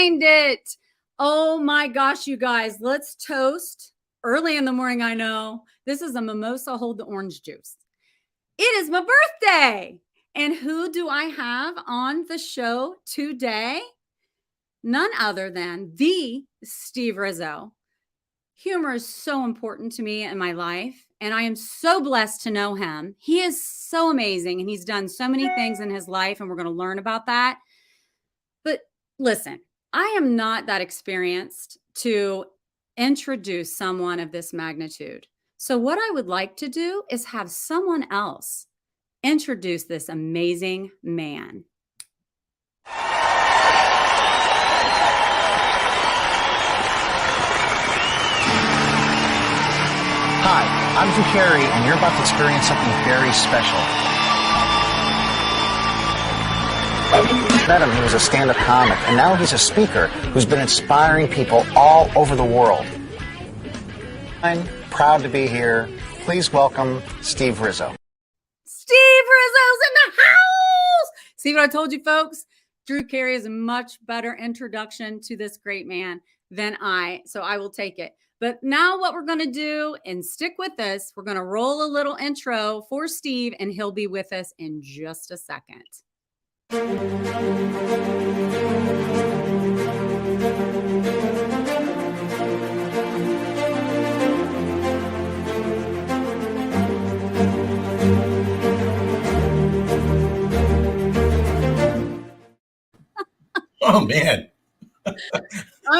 find it. Oh my gosh, you guys, let's toast early in the morning. I know this is a mimosa, hold the orange juice. It is my birthday. And who do I have on the show today? None other than the Steve Rizzo. Humor is so important to me in my life, and I am so blessed to know him. He is so amazing, and he's done so many things in his life, and we're going to learn about that. But listen, I am not that experienced to introduce someone of this magnitude. So what I would like to do is have someone else introduce this amazing man. Hi, I'm Drew Carey, and you're about to experience something very special. Met him, he was a stand-up comic, and now he's a speaker who's been inspiring people all over the world. I'm proud to be here. Please welcome Steve Rizzo. Steve Rizzo's in the house! See what I told you, folks? Drew Carey is a much better introduction to this great man than so I will take it. But now what we're going to do, and stick with us, we're going to roll a little intro for Steve, and he'll be with us in just a second. Oh, man. I'm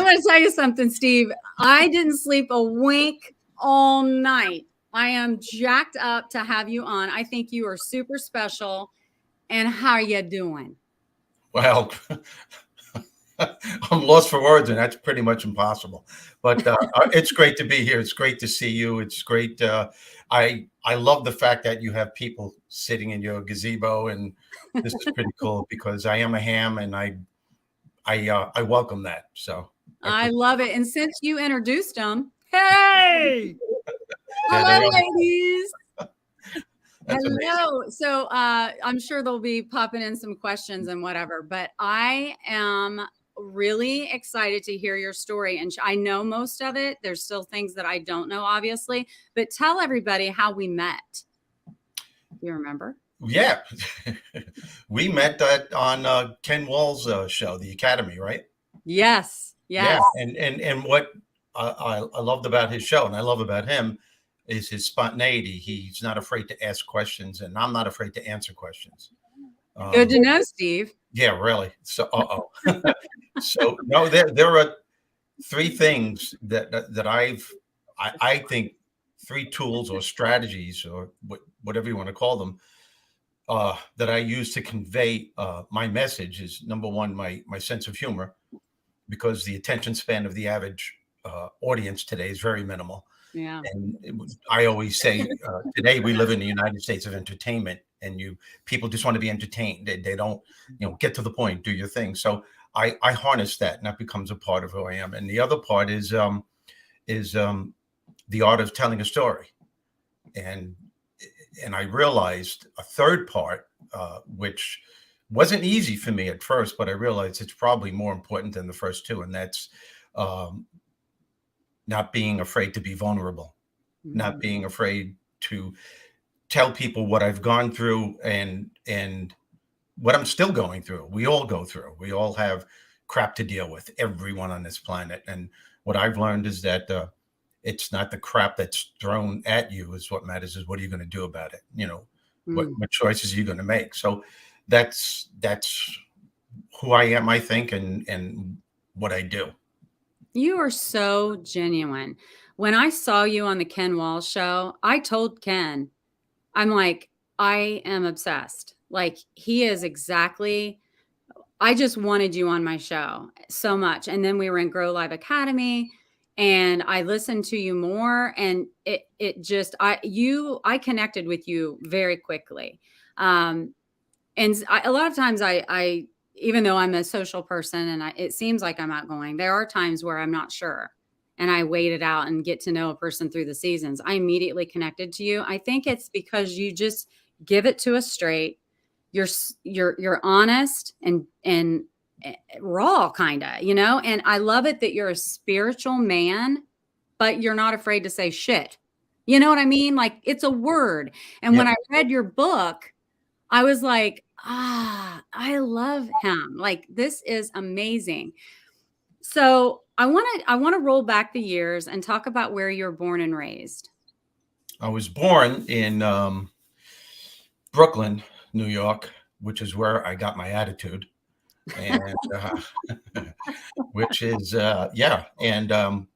going to tell you something, Steve. I didn't sleep a wink all night. I am jacked up to have you on. I think you are super special. And how are you doing? Well, I'm lost for words, and that's pretty much impossible. But it's great to be here. It's great to see you. It's great. I love the fact that you have people sitting in your gazebo, and this is pretty cool because I am a ham, and I welcome that. So I love it. And since you introduced them, hey, hello, ladies. Hello. So I'm sure they'll be popping in some questions and whatever, but I am really excited to hear your story. And I know most of it. There's still things that I don't know, obviously, but tell everybody how we met. You remember? Yeah. We met on Ken Wall's show, The Academy, right? Yes. Yeah. And what I loved about his show, and I love about him, is his spontaneity. He's not afraid to ask questions, and I'm not afraid to answer questions. Good to know, Steve. Yeah, really. So, so no, there are three things that I think, three tools or strategies or whatever you want to call them, that I use to convey my message. Is number one, my sense of humor, because the attention span of the average audience today is very minimal. Yeah. And I always say, today we live in the United States of entertainment, and people just want to be entertained. They don't, get to the point, do your thing. So I harness that, and that becomes a part of who I am. And the other part is the art of telling a story. And I realized a third part, which wasn't easy for me at first, but I realized it's probably more important than the first two, and that's not being afraid to be vulnerable, not being afraid to tell people what I've gone through and what I'm still going through. We all go through. We all have crap to deal with, everyone on this planet. And what I've learned is that it's not the crap that's thrown at you is what matters, is what are you going to do about it? What choices are you going to make? So that's who I am, I think, and what I do. You are so genuine. When I saw you on the Ken Wall show, I told Ken, I'm like, I am obsessed. Like, he is exactly, I just wanted you on my show so much. And then we were in Grow Live Academy, and I listened to you more, and it just, I connected with you very quickly. And a lot of times I even though I'm a social person and it seems like I'm outgoing, there are times where I'm not sure, and I wait it out and get to know a person through the seasons. I immediately connected to you. I think it's because you just give it to us straight. You're honest and raw, kind of, and I love it that you're a spiritual man, but you're not afraid to say shit. You know what I mean? Like, it's a word. And when Yeah. I read your book, I was like, I love him. Like, this is amazing. So I want to roll back the years and talk about where you were born and raised. I was born in Brooklyn, New York, which is where I got my attitude, and which is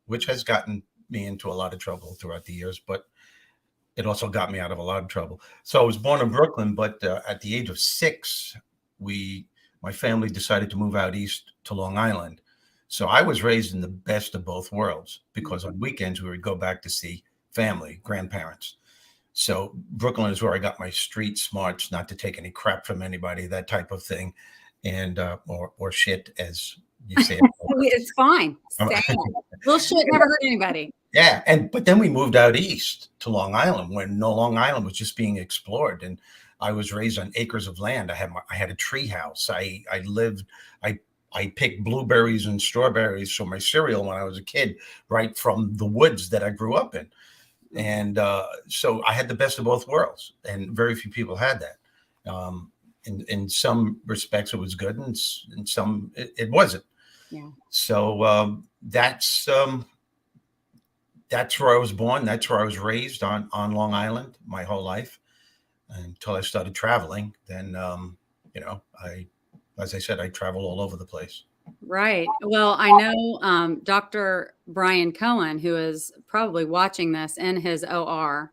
which has gotten me into a lot of trouble throughout the years, but it also got me out of a lot of trouble. So I was born in Brooklyn, but at the age of 6, my family decided to move out east to Long Island. So I was raised in the best of both worlds, because on weekends we would go back to see family, grandparents. So Brooklyn is where I got my street smarts, not to take any crap from anybody, that type of thing, and or shit, as you say. It's fine. Little shit never hurt anybody. Yeah, but then we moved out east to Long Island when Long Island was just being explored, and I was raised on acres of land. I had a tree house. I picked blueberries and strawberries for my cereal when I was a kid, right from the woods that I grew up in. And so I had the best of both worlds, and very few people had that. In some respects, it was good, and in some it wasn't. Yeah. So that's where I was born. That's where I was raised, on Long Island, my whole life, until I started traveling. Then, as I said, I travel all over the place. Right. Well, I know Dr. Brian Cohen, who is probably watching this in his OR.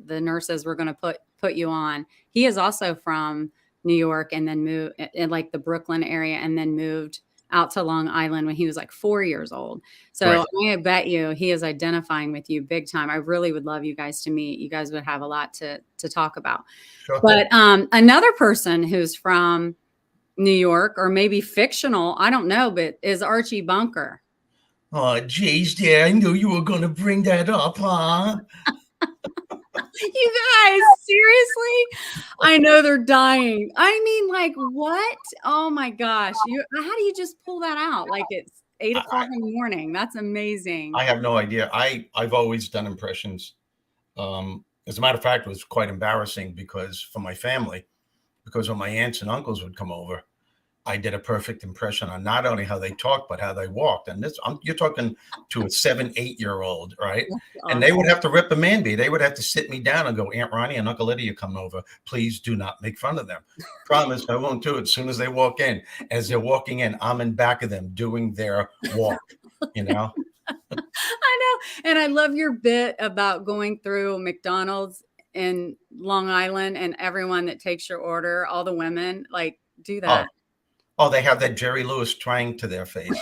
The nurses were going to put you on. He is also from New York, and then moved in like the Brooklyn area, and then moved out to Long Island when he was like 4 years old. So right. I bet you he is identifying with you big time. I really would love you guys to meet. You guys would have a lot to talk about. Sure. But another person who's from New York, or maybe fictional, I don't know, but is Archie Bunker. Oh, geez, dear, I knew you were going to bring that up, huh? You guys, seriously? I know they're dying. I mean, like, what? Oh my gosh. How do you just pull that out? Like, it's 8 o'clock in the morning. That's amazing. I have no idea. I've always done impressions. As a matter of fact, it was quite embarrassing for my family, because when my aunts and uncles would come over, I did a perfect impression on not only how they talked, but how they walked. And you're talking to a 7-8-year-old, right? Awesome. And they would have to rip a man-bee. They would have to sit me down and go, Aunt Ronnie and Uncle Eddie are coming over. Please do not make fun of them. Promise I won't do it. As soon as they walk in, as they're walking in, I'm in back of them doing their walk, I know. And I love your bit about going through McDonald's in Long Island, and everyone that takes your order, all the women, like, do that. Oh, they have that Jerry Lewis twang to their face.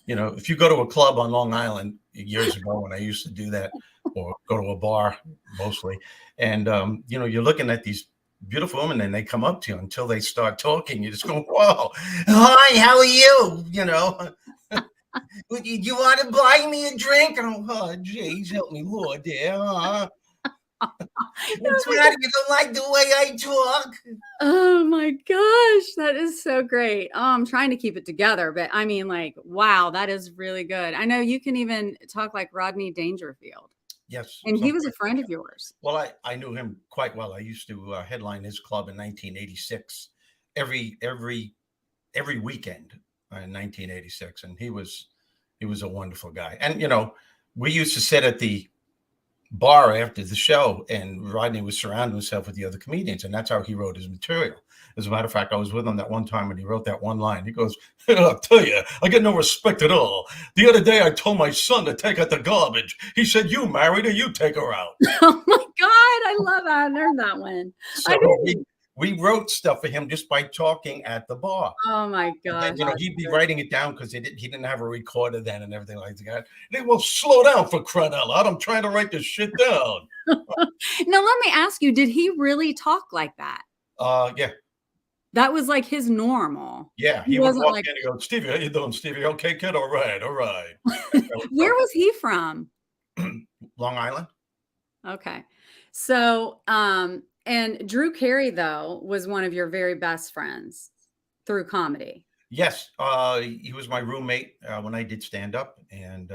If you go to a club on Long Island years ago, when I used to do that, or go to a bar mostly, and you're looking at these beautiful women, and they come up to you until they start talking. You just go, "Whoa, hi, how are you?" You want to buy me a drink? And oh, geez, help me, Lord, there. What's matter? You don't like the way I talk? Oh my gosh, that is so great. I'm trying to keep it together, but I mean, like, wow, that is really good. I know you can even talk like Rodney Dangerfield. Yes. And he was a friend of yours. Well, I knew him quite well. I used to headline his club in 1986, every weekend in 1986. And he was a wonderful guy. And, we used to sit at the bar after the show, and Rodney was surrounding himself with the other comedians, and that's how he wrote his material. As a matter of fact, I was with him that one time when he wrote that one line. He goes, "I'll tell you, I get no respect at all. The other day I told my son to take out the garbage. He said, 'You married her, you take her out.'" Oh my God, I love that. I learned that one. So we wrote stuff for him just by talking at the bar. Oh my God. And, he'd be writing it down, because he didn't have a recorder then and everything like that. They will slow down, for crying out loud. I'm trying to write this shit down. Now, let me ask you, did he really talk like that? Yeah. That was like his normal. Yeah. He would walk in and go, "Stevie, how you doing, Stevie? Okay, kid? All right. All right." Where was he from? Long Island. Okay. So, and Drew Carey, though, was one of your very best friends through comedy. Yes, he was my roommate when I did stand up, and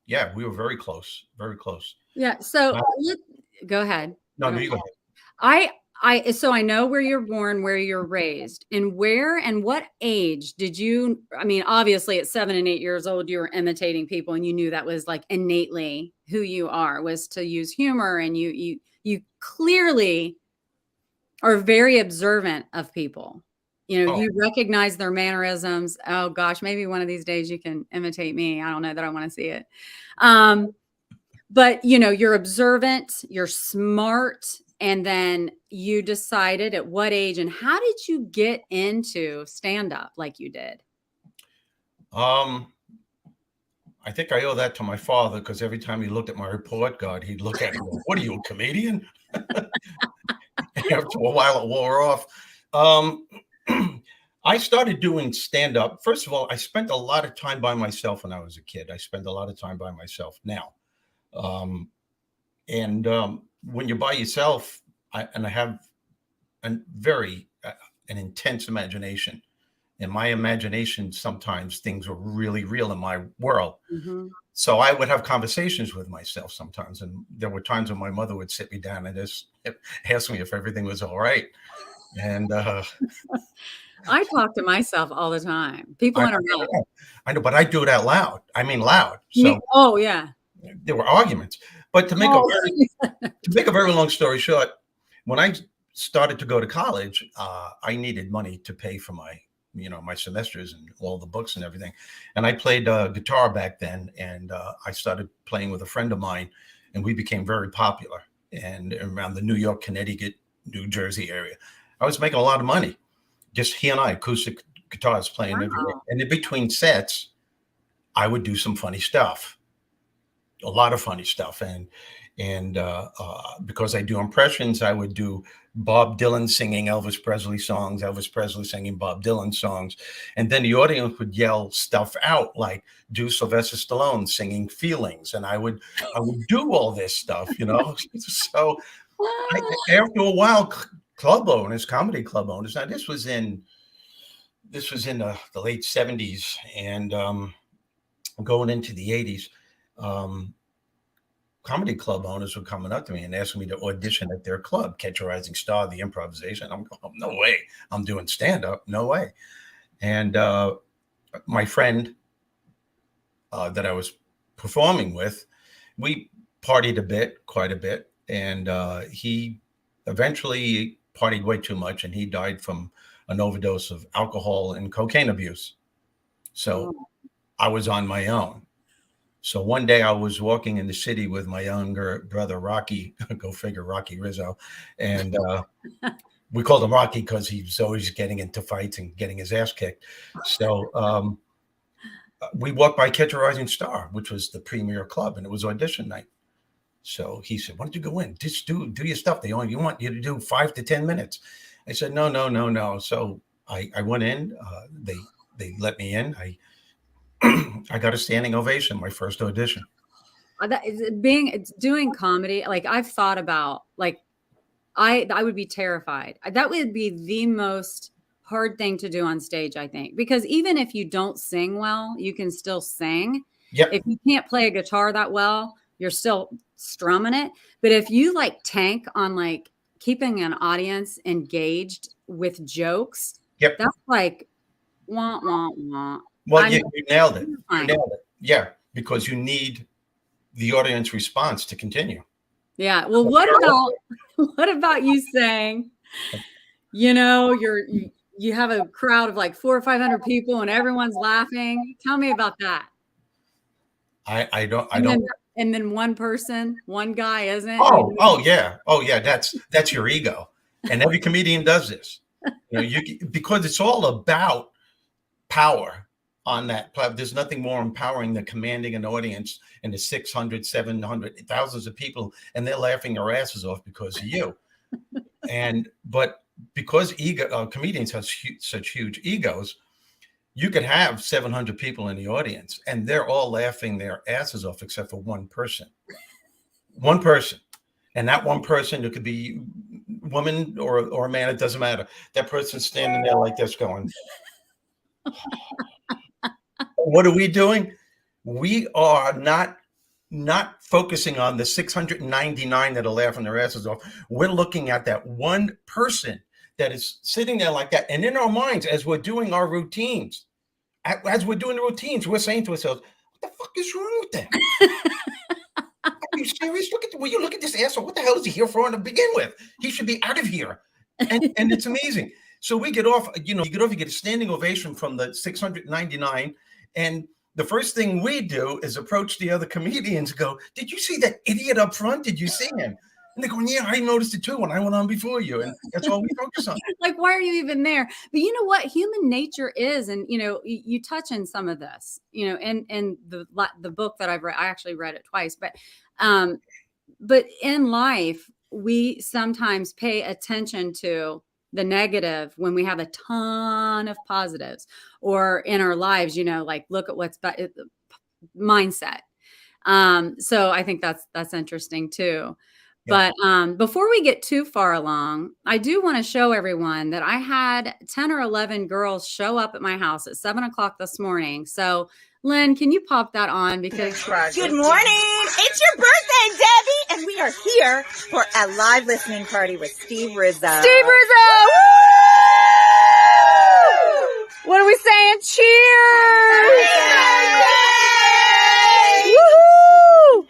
yeah, we were very close, very close. Yeah. So Uh, go ahead. no, no, you go ahead. So I know where you're born, where you're raised, and where and what age did you? I mean, obviously at 7 and 8 years old, you were imitating people, and you knew that was like innately who you are, was to use humor, and you clearly are very observant of people. You know, Oh, you recognize their mannerisms. Oh gosh, maybe one of these days you can imitate me. I don't know that I want to see it. But you know, you're observant, you're smart, and then you decided at what age and how did you get into stand up like you did? um, I think I owe that to my father because every time he looked at my report card, he'd look at it and go, "What are you, a comedian?" After a while, it wore off. Um, I started doing stand up. First of all, I spent a lot of time by myself when I was a kid. I spend a lot of time by myself now. Um, and when you're by yourself, I have an intense imagination. In my imagination, sometimes things were really real in my world. Mm-hmm. So I would have conversations with myself sometimes. And there were times when my mother would sit me down and just ask me if everything was all right. And I talk to myself all the time. People I, interact. I know, but I do it out loud. I mean, loud. So Oh yeah. there were arguments. But Oh. to make a very long story short, when I started to go to college, I needed money to pay for my semesters and all the books and everything. And I played guitar back then, and I started playing with a friend of mine, and we became very popular. And around the New York, Connecticut, New Jersey area, I was making a lot of money. Just he and I, acoustic guitars playing every day. Wow. And in between sets, I would do some funny stuff, a lot of funny stuff. And because I do impressions, I would do Bob Dylan singing Elvis Presley songs, Elvis Presley singing Bob Dylan songs. And then the audience would yell stuff out like do Sylvester Stallone singing Feelings. And I would do all this stuff, So after a while, club owners, comedy club owners, now this was in the late 70s and going into the 80s. Comedy club owners were coming up to me and asking me to audition at their club, Catch a Rising Star, the improvisation. I'm going, no way. I'm doing stand-up. No way. And my friend that I was performing with, we partied quite a bit. And he eventually partied way too much, and he died from an overdose of alcohol and cocaine abuse. So I was on my own. So one day I was walking in the city with my younger brother, Rocky, go figure, Rocky Rizzo. And we called him Rocky because he was always getting into fights and getting his ass kicked. So we walked by Catch a Rising Star, which was the premier club, and it was audition night. So he said, why don't you go in? Just do your stuff. They only want you to do 5 to 10 minutes. I said, no. So I went in. They let me in. I got a standing ovation, my first audition. Doing comedy, like I've thought about, like I would be terrified. That would be the most hard thing to do on stage, I think, because even if you don't sing well, you can still sing. Yep. If you can't play a guitar that well, you're still strumming it. But if you like tank on like keeping an audience engaged with jokes, yep, that's like wah wah wah. Well, you nailed it. You nailed it. Yeah, because you need the audience response to continue. Yeah. Well, what about you saying, you have a crowd of like 400 or 500 people and everyone's laughing. Tell me about that. I don't. And then one guy isn't. Oh yeah. That's your ego. And every comedian does this. Because it's all about power on that platform. There's nothing more empowering than commanding an audience and the 600, 700, thousands of people, and they're laughing their asses off because of you. But because comedians have such huge egos, you could have 700 people in the audience and they're all laughing their asses off except for one person. And that one person, it could be woman or a man, it doesn't matter. That person's standing there like this going. What are we doing? We are not focusing on the 699 that are laughing their asses off. We're looking at that one person that is sitting there like that. And in our minds, as we're doing our routines, we're saying to ourselves, what the fuck is wrong with that? Are you serious? Will you look at this asshole? What the hell is he here for to begin with? He should be out of here. And it's amazing. So we get off, you get a standing ovation from the 699. And the first thing we do is approach the other comedians and go, did you see that idiot up front? Did you see him? And they're going, yeah, I noticed it too when I went on before you. And that's all we focus on. Like, why are you even there? But you know what human nature is, and you touch on some of this, in the book that I've read. I actually read it twice, but in life, we sometimes pay attention to the negative when we have a ton of positives, or in our lives, like look at what's mindset. So I think that's interesting too. Yeah. But before we get too far along, I do want to show everyone that I had 10 or 11 girls show up at my house at 7:00 this morning. So Lynn, can you pop that on? Because good morning. It's your birthday, Debbie. And we are here for a live listening party with Steve Rizzo. Steve Rizzo! Woo! What are we saying? Cheers! Woo-hoo!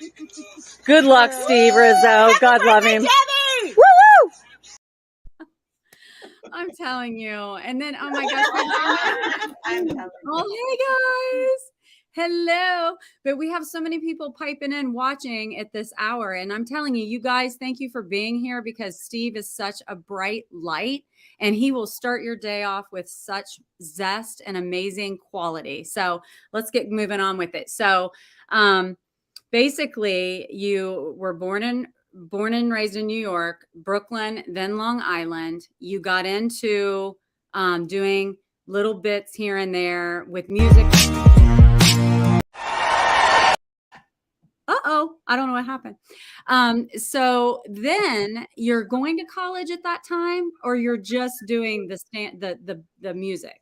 Good luck, Steve Rizzo. God love him. Woo-hoo! I'm telling you. And then, oh my gosh. Oh, hey guys. Hello. But we have so many people piping in watching at this hour. And I'm telling you, you guys, thank you for being here, because Steve is such a bright light and he will start your day off with such zest and amazing quality. So let's get moving on with it. So basically, you were born and raised in New York, Brooklyn, then Long Island. You got into doing little bits here and there with music. I don't know what happened. So then you're going to college at that time, or you're just doing the music?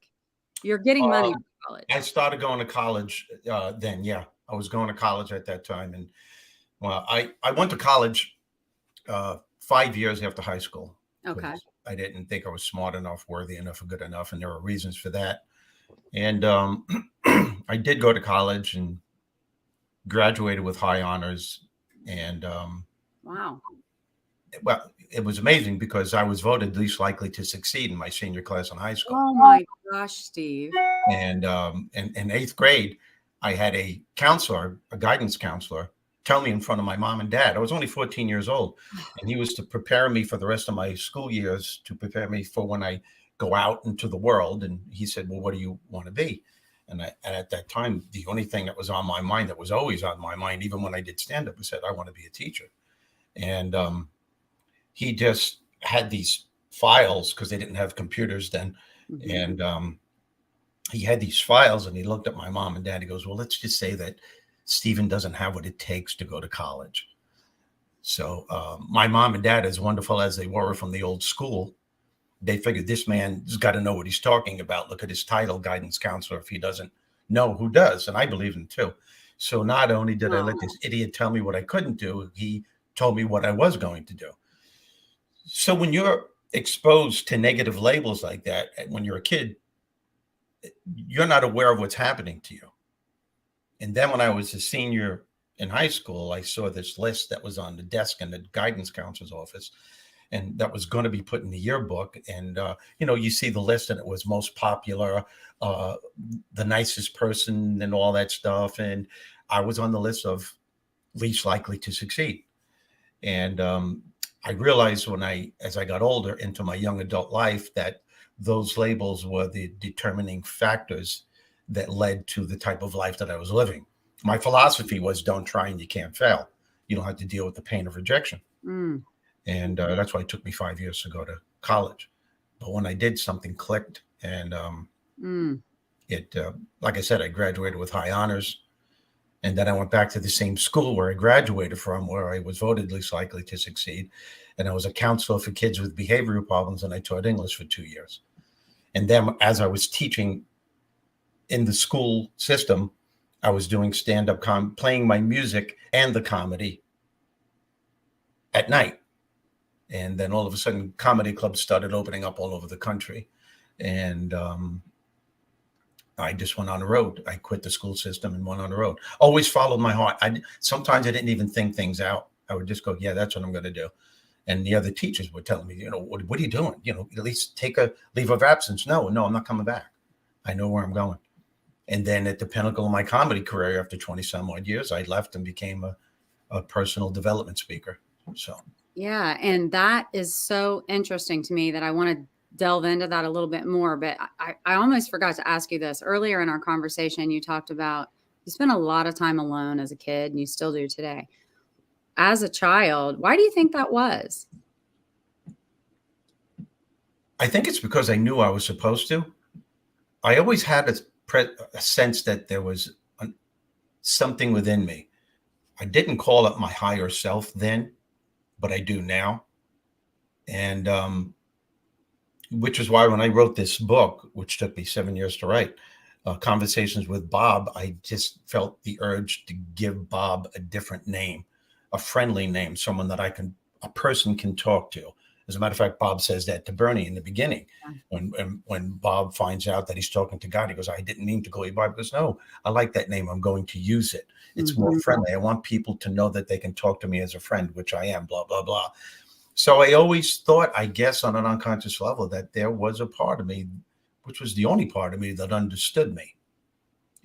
You're getting money from college. I started going to college then. Yeah, I was going to college at that time. And well, I went to college 5 years after high school. Okay. I didn't think I was smart enough, worthy enough, or good enough. And there were reasons for that. And I did go to college and graduated with high honors. And wow. Well, it was amazing because I was voted least likely to succeed in my senior class in high school. Oh my gosh, Steve. And in eighth grade, I had a guidance counselor, tell me in front of my mom and dad. I was only 14 years old, and he was to prepare me for the rest of my school years, to prepare me for when I go out into the world. And he said, well, what do you want to be? And at that time, the only thing that was on my mind, that was always on my mind, even when I did stand-up, I said, I want to be a teacher. And he just had these files, because they didn't have computers then. Mm-hmm. And he had these files, and he looked at my mom and dad. He goes, well, let's just say that Stephen doesn't have what it takes to go to college. So my mom and dad, as wonderful as they were from the old school, they figured this man's got to know what he's talking about. Look at his title, guidance counselor. If he doesn't know, who does? And I believe him too. So not only did I let this idiot tell me what I couldn't do, he told me what I was going to do. So when you're exposed to negative labels like that, when you're a kid, you're not aware of what's happening to you. And then when I was a senior in high school, I saw this list that was on the desk in the guidance counselor's office, and that was going to be put in the yearbook. And, you see the list, and it was most popular, the nicest person and all that stuff. And I was on the list of least likely to succeed. And I realized as I got older into my young adult life, that those labels were the determining factors that led to the type of life that I was living. My philosophy was, don't try and you can't fail. You don't have to deal with the pain of rejection. Mm. And that's why it took me 5 years to go to college. But when I did, something clicked. And like I said, I graduated with high honors. And then I went back to the same school where I graduated from, where I was voted least likely to succeed. And I was a counselor for kids with behavioral problems, and I taught English for 2 years. And then as I was teaching in the school system, I was doing stand-up playing my music and the comedy at night. And then all of a sudden, comedy clubs started opening up all over the country. And I just went on the road. I quit the school system and went on the road. Always followed my heart. Sometimes I didn't even think things out. I would just go, yeah, that's what I'm going to do. And the other teachers were telling me, what are you doing? At least take a leave of absence. No, I'm not coming back. I know where I'm going. And then at the pinnacle of my comedy career, after 20 some odd years, I left and became a personal development speaker. So. Yeah. And that is so interesting to me that I want to delve into that a little bit more. But I almost forgot to ask you this earlier in our conversation. You talked about you spent a lot of time alone as a kid, and you still do today. As a child, why do you think that was? I think it's because I knew I was supposed to. I always had a sense that there was something within me. I didn't call it my higher self then, but I do now. And which is why when I wrote this book, which took me 7 years to write, Conversations with Bob, I just felt the urge to give Bob a different name, a friendly name, someone that a person can talk to. As a matter of fact, Bob says that to Bernie in the beginning. When Bob finds out that he's talking to God, he goes, I didn't mean to call you Bob. He goes, no, I like that name. I'm going to use it. It's more friendly. I want people to know that they can talk to me as a friend, which I am, blah, blah, blah. So I always thought, I guess on an unconscious level, that there was a part of me, which was the only part of me that understood me.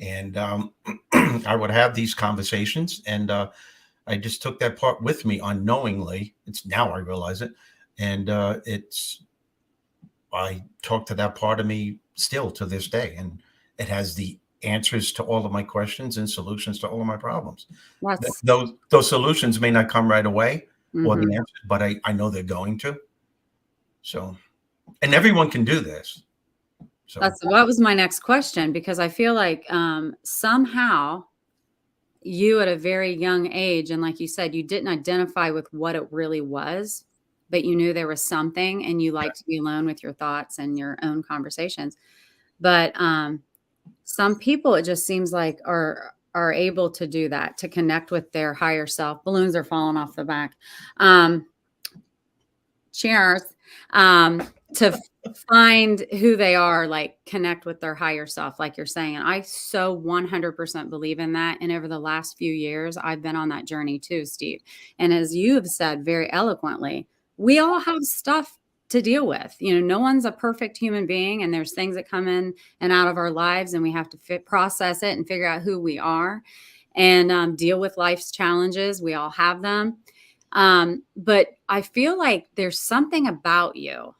And I would have these conversations, and I just took that part with me unknowingly. It's now I realize it. And I talk to that part of me still to this day. And it has the answers to all of my questions and solutions to all of my problems. Those solutions may not come right away or the answers, but I know they're going to. So, and everyone can do this. So that was my next question, because I feel like somehow you at a very young age, and like you said, you didn't identify with what it really was, but you knew there was something, and you liked to be alone with your thoughts and your own conversations. But some people, it just seems like are able to do that, to connect with their higher self. Balloons are falling off the back. Cheers. To find who they are, like connect with their higher self, like you're saying. And I so 100% believe in that. And over the last few years, I've been on that journey too, Steve. And as you have said very eloquently, we all have stuff to deal with. No one's a perfect human being, and there's things that come in and out of our lives, and we have to process it and figure out who we are and deal with life's challenges. We all have them. But I feel like there's something about you.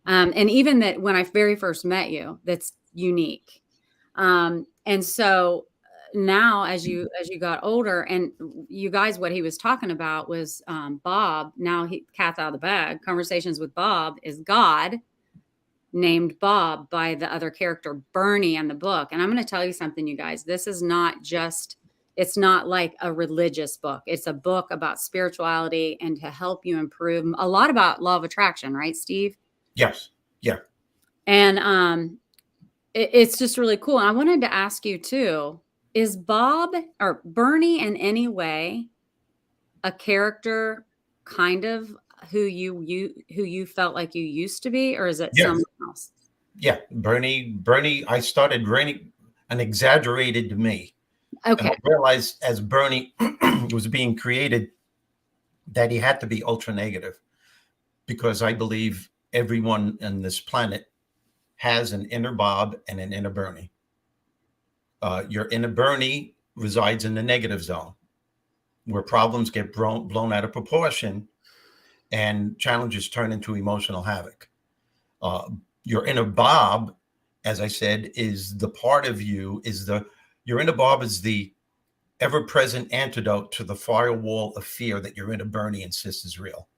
And even that when I very first met you, that's unique. And so now as you got older, and you guys, what he was talking about was Bob. Now cat's out of the bag. Conversations with Bob is God named Bob by the other character, Bernie, in the book. And I'm going to tell you something, you guys. This is not just, it's not like a religious book. It's a book about spirituality and to help you improve. A lot about law of attraction, right, Steve? Yes. Yeah. And it's just really cool. And I wanted to ask you too, is Bob or Bernie in any way a character kind of who you felt like you used to be, or is it someone else? Yeah. Bernie, I started Bernie, an exaggerated me. Okay. And I realized as Bernie was being created that he had to be ultra negative, because I believe everyone on this planet has an inner Bob and an inner Bernie. Your inner Bernie resides in the negative zone, where problems get blown out of proportion and challenges turn into emotional havoc. Your inner Bob, as I said, is the part of you, your inner Bob is the ever-present antidote to the firewall of fear that your inner Bernie insists is real.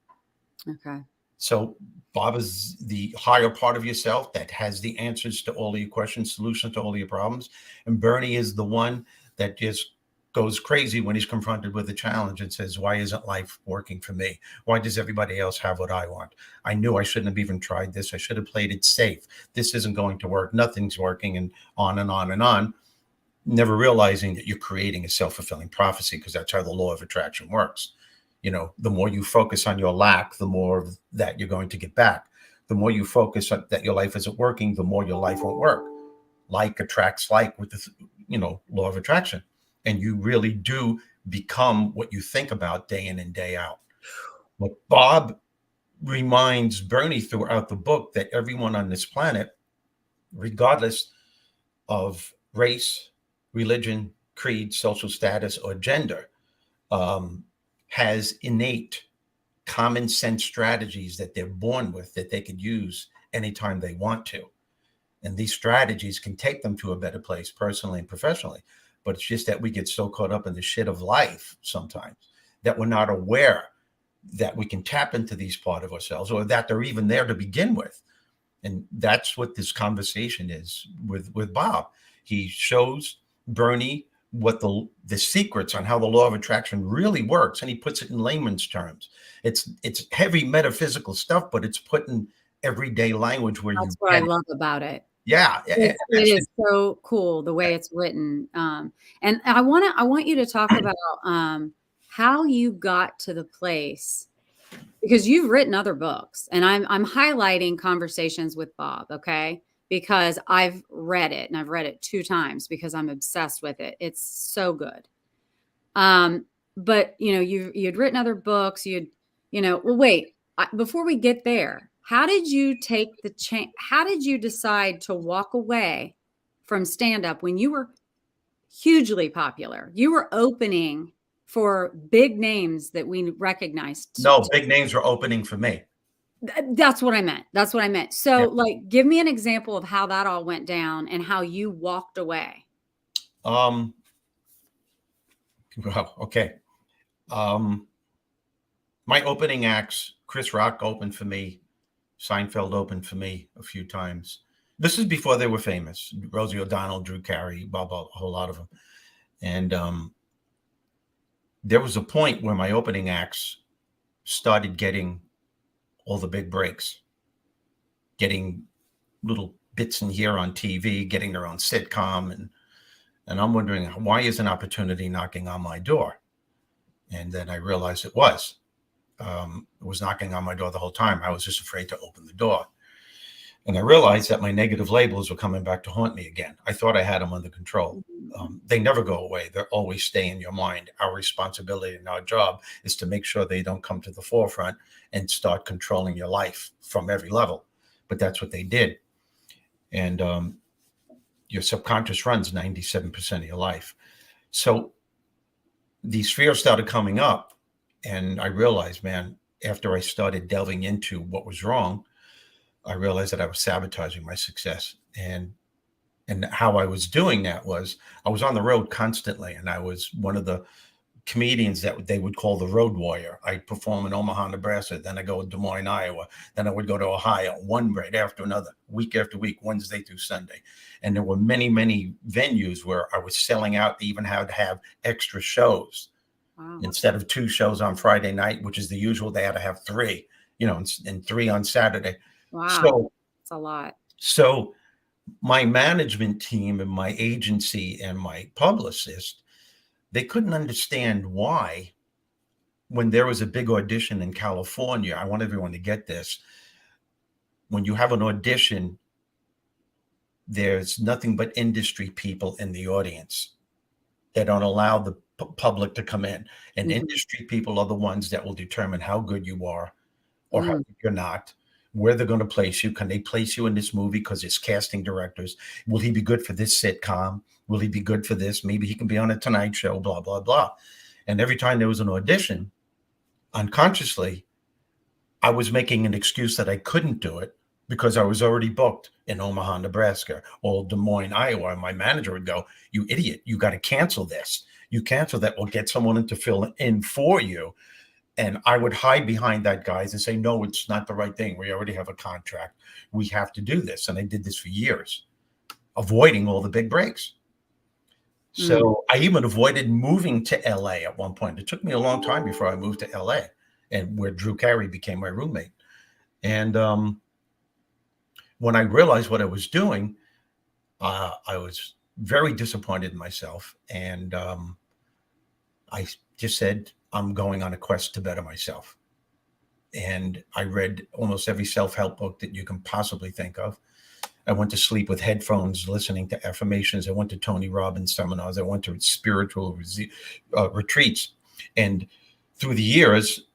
Okay. So Bob is the higher part of yourself that has the answers to all of your questions, solutions to all of your problems. And Bernie is the one that just goes crazy when he's confronted with a challenge and says, why isn't life working for me? Why does everybody else have what I want? I knew I shouldn't have even tried this. I should have played it safe. This isn't going to work. Nothing's working, and on and on and on. Never realizing that you're creating a self-fulfilling prophecy, because that's how the law of attraction works. You know, the more you focus on your lack, the more that you're going to get back. The more you focus on that your life isn't working, the more your life won't work. Like attracts like with the, law of attraction. And you really do become what you think about day in and day out. But Bob reminds Bernie throughout the book that everyone on this planet, regardless of race, religion, creed, social status, or gender, has innate common sense strategies that they're born with that they could use anytime they want to. And these strategies can take them to a better place personally and professionally. But it's just that we get so caught up in the shit of life sometimes that we're not aware that we can tap into these part of ourselves, or that they're even there to begin with. And that's what this conversation is with Bob. He shows Bernie what the secrets on how the law of attraction really works, and he puts it in layman's terms. It's heavy metaphysical stuff, but it's put in everyday language where that's what I love about it. Yeah, it is so cool the way it's written. And I want you to talk about how you got to the place, because you've written other books, and I'm highlighting Conversations with Bob, okay? Because I've read it, and I've read it 2 times because I'm obsessed with it. It's so good. But you'd written other books. Well, wait, before we get there, how did you take the change? How did you decide to walk away from stand-up when you were hugely popular? You were opening for big names that we recognized. No, big names were opening for me. That's what I meant. So, like, give me an example of how that all went down and how you walked away. Well, okay. My opening acts, Chris Rock opened for me. Seinfeld opened for me a few times. This is before they were famous. Rosie O'Donnell, Drew Carey, blah, blah, a whole lot of them. And there was a point where my opening acts started getting all the big breaks, getting little bits in here on TV, getting their own sitcom. And I'm wondering, why is an opportunity knocking on my door? And then I realized it was knocking on my door the whole time. I was just afraid to open the door. And I realized that my negative labels were coming back to haunt me again. I thought I had them under control. They never go away. They're always stay in your mind. Our responsibility and our job is to make sure they don't come to the forefront and start controlling your life from every level. But that's what they did. And your subconscious runs 97% of your life. So these fears started coming up. And I realized, man, after I started delving into what was wrong, I realized that I was sabotaging my success. And how I was doing that was I was on the road constantly. And I was one of the comedians that they would call the road warrior. I'd perform in Omaha, Nebraska. Then I go to Des Moines, Iowa. Then I would go to Ohio, one right after another, week after week, Wednesday through Sunday. And there were many, many venues where I was selling out. They even had to have extra shows. Wow. Instead of 2 shows on Friday night, which is the usual, they had to have 3, and 3 on Saturday. Wow. So that's a lot. So my management team and my agency and my publicist, they couldn't understand why, when there was a big audition in California, I want everyone to get this. When you have an audition, there's nothing but industry people in the audience. They don't allow the public to come in. And industry people are the ones that will determine how good you are or how good you're not, where they're going to place you. Can they place you in this movie because it's casting directors? Will he be good for this sitcom? Will he be good for this? Maybe he can be on a Tonight Show, blah, blah, blah. And every time there was an audition, unconsciously, I was making an excuse that I couldn't do it because I was already booked in Omaha, Nebraska, or Des Moines, Iowa. And my manager would go, "You idiot, you got to cancel this. You cancel that, we'll get someone in to fill in for you." And I would hide behind that, guys, and say, "No, it's not the right thing. We already have a contract. We have to do this." And I did this for years, avoiding all the big breaks. So I even avoided moving to LA at one point. It took me a long time before I moved to LA, and where Drew Carey became my roommate. And when I realized what I was doing, I was very disappointed in myself. And I just said, I'm going on a quest to better myself. And I read almost every self-help book that you can possibly think of. I went to sleep with headphones, listening to affirmations. I went to Tony Robbins seminars. I went to spiritual retreats. And through the years,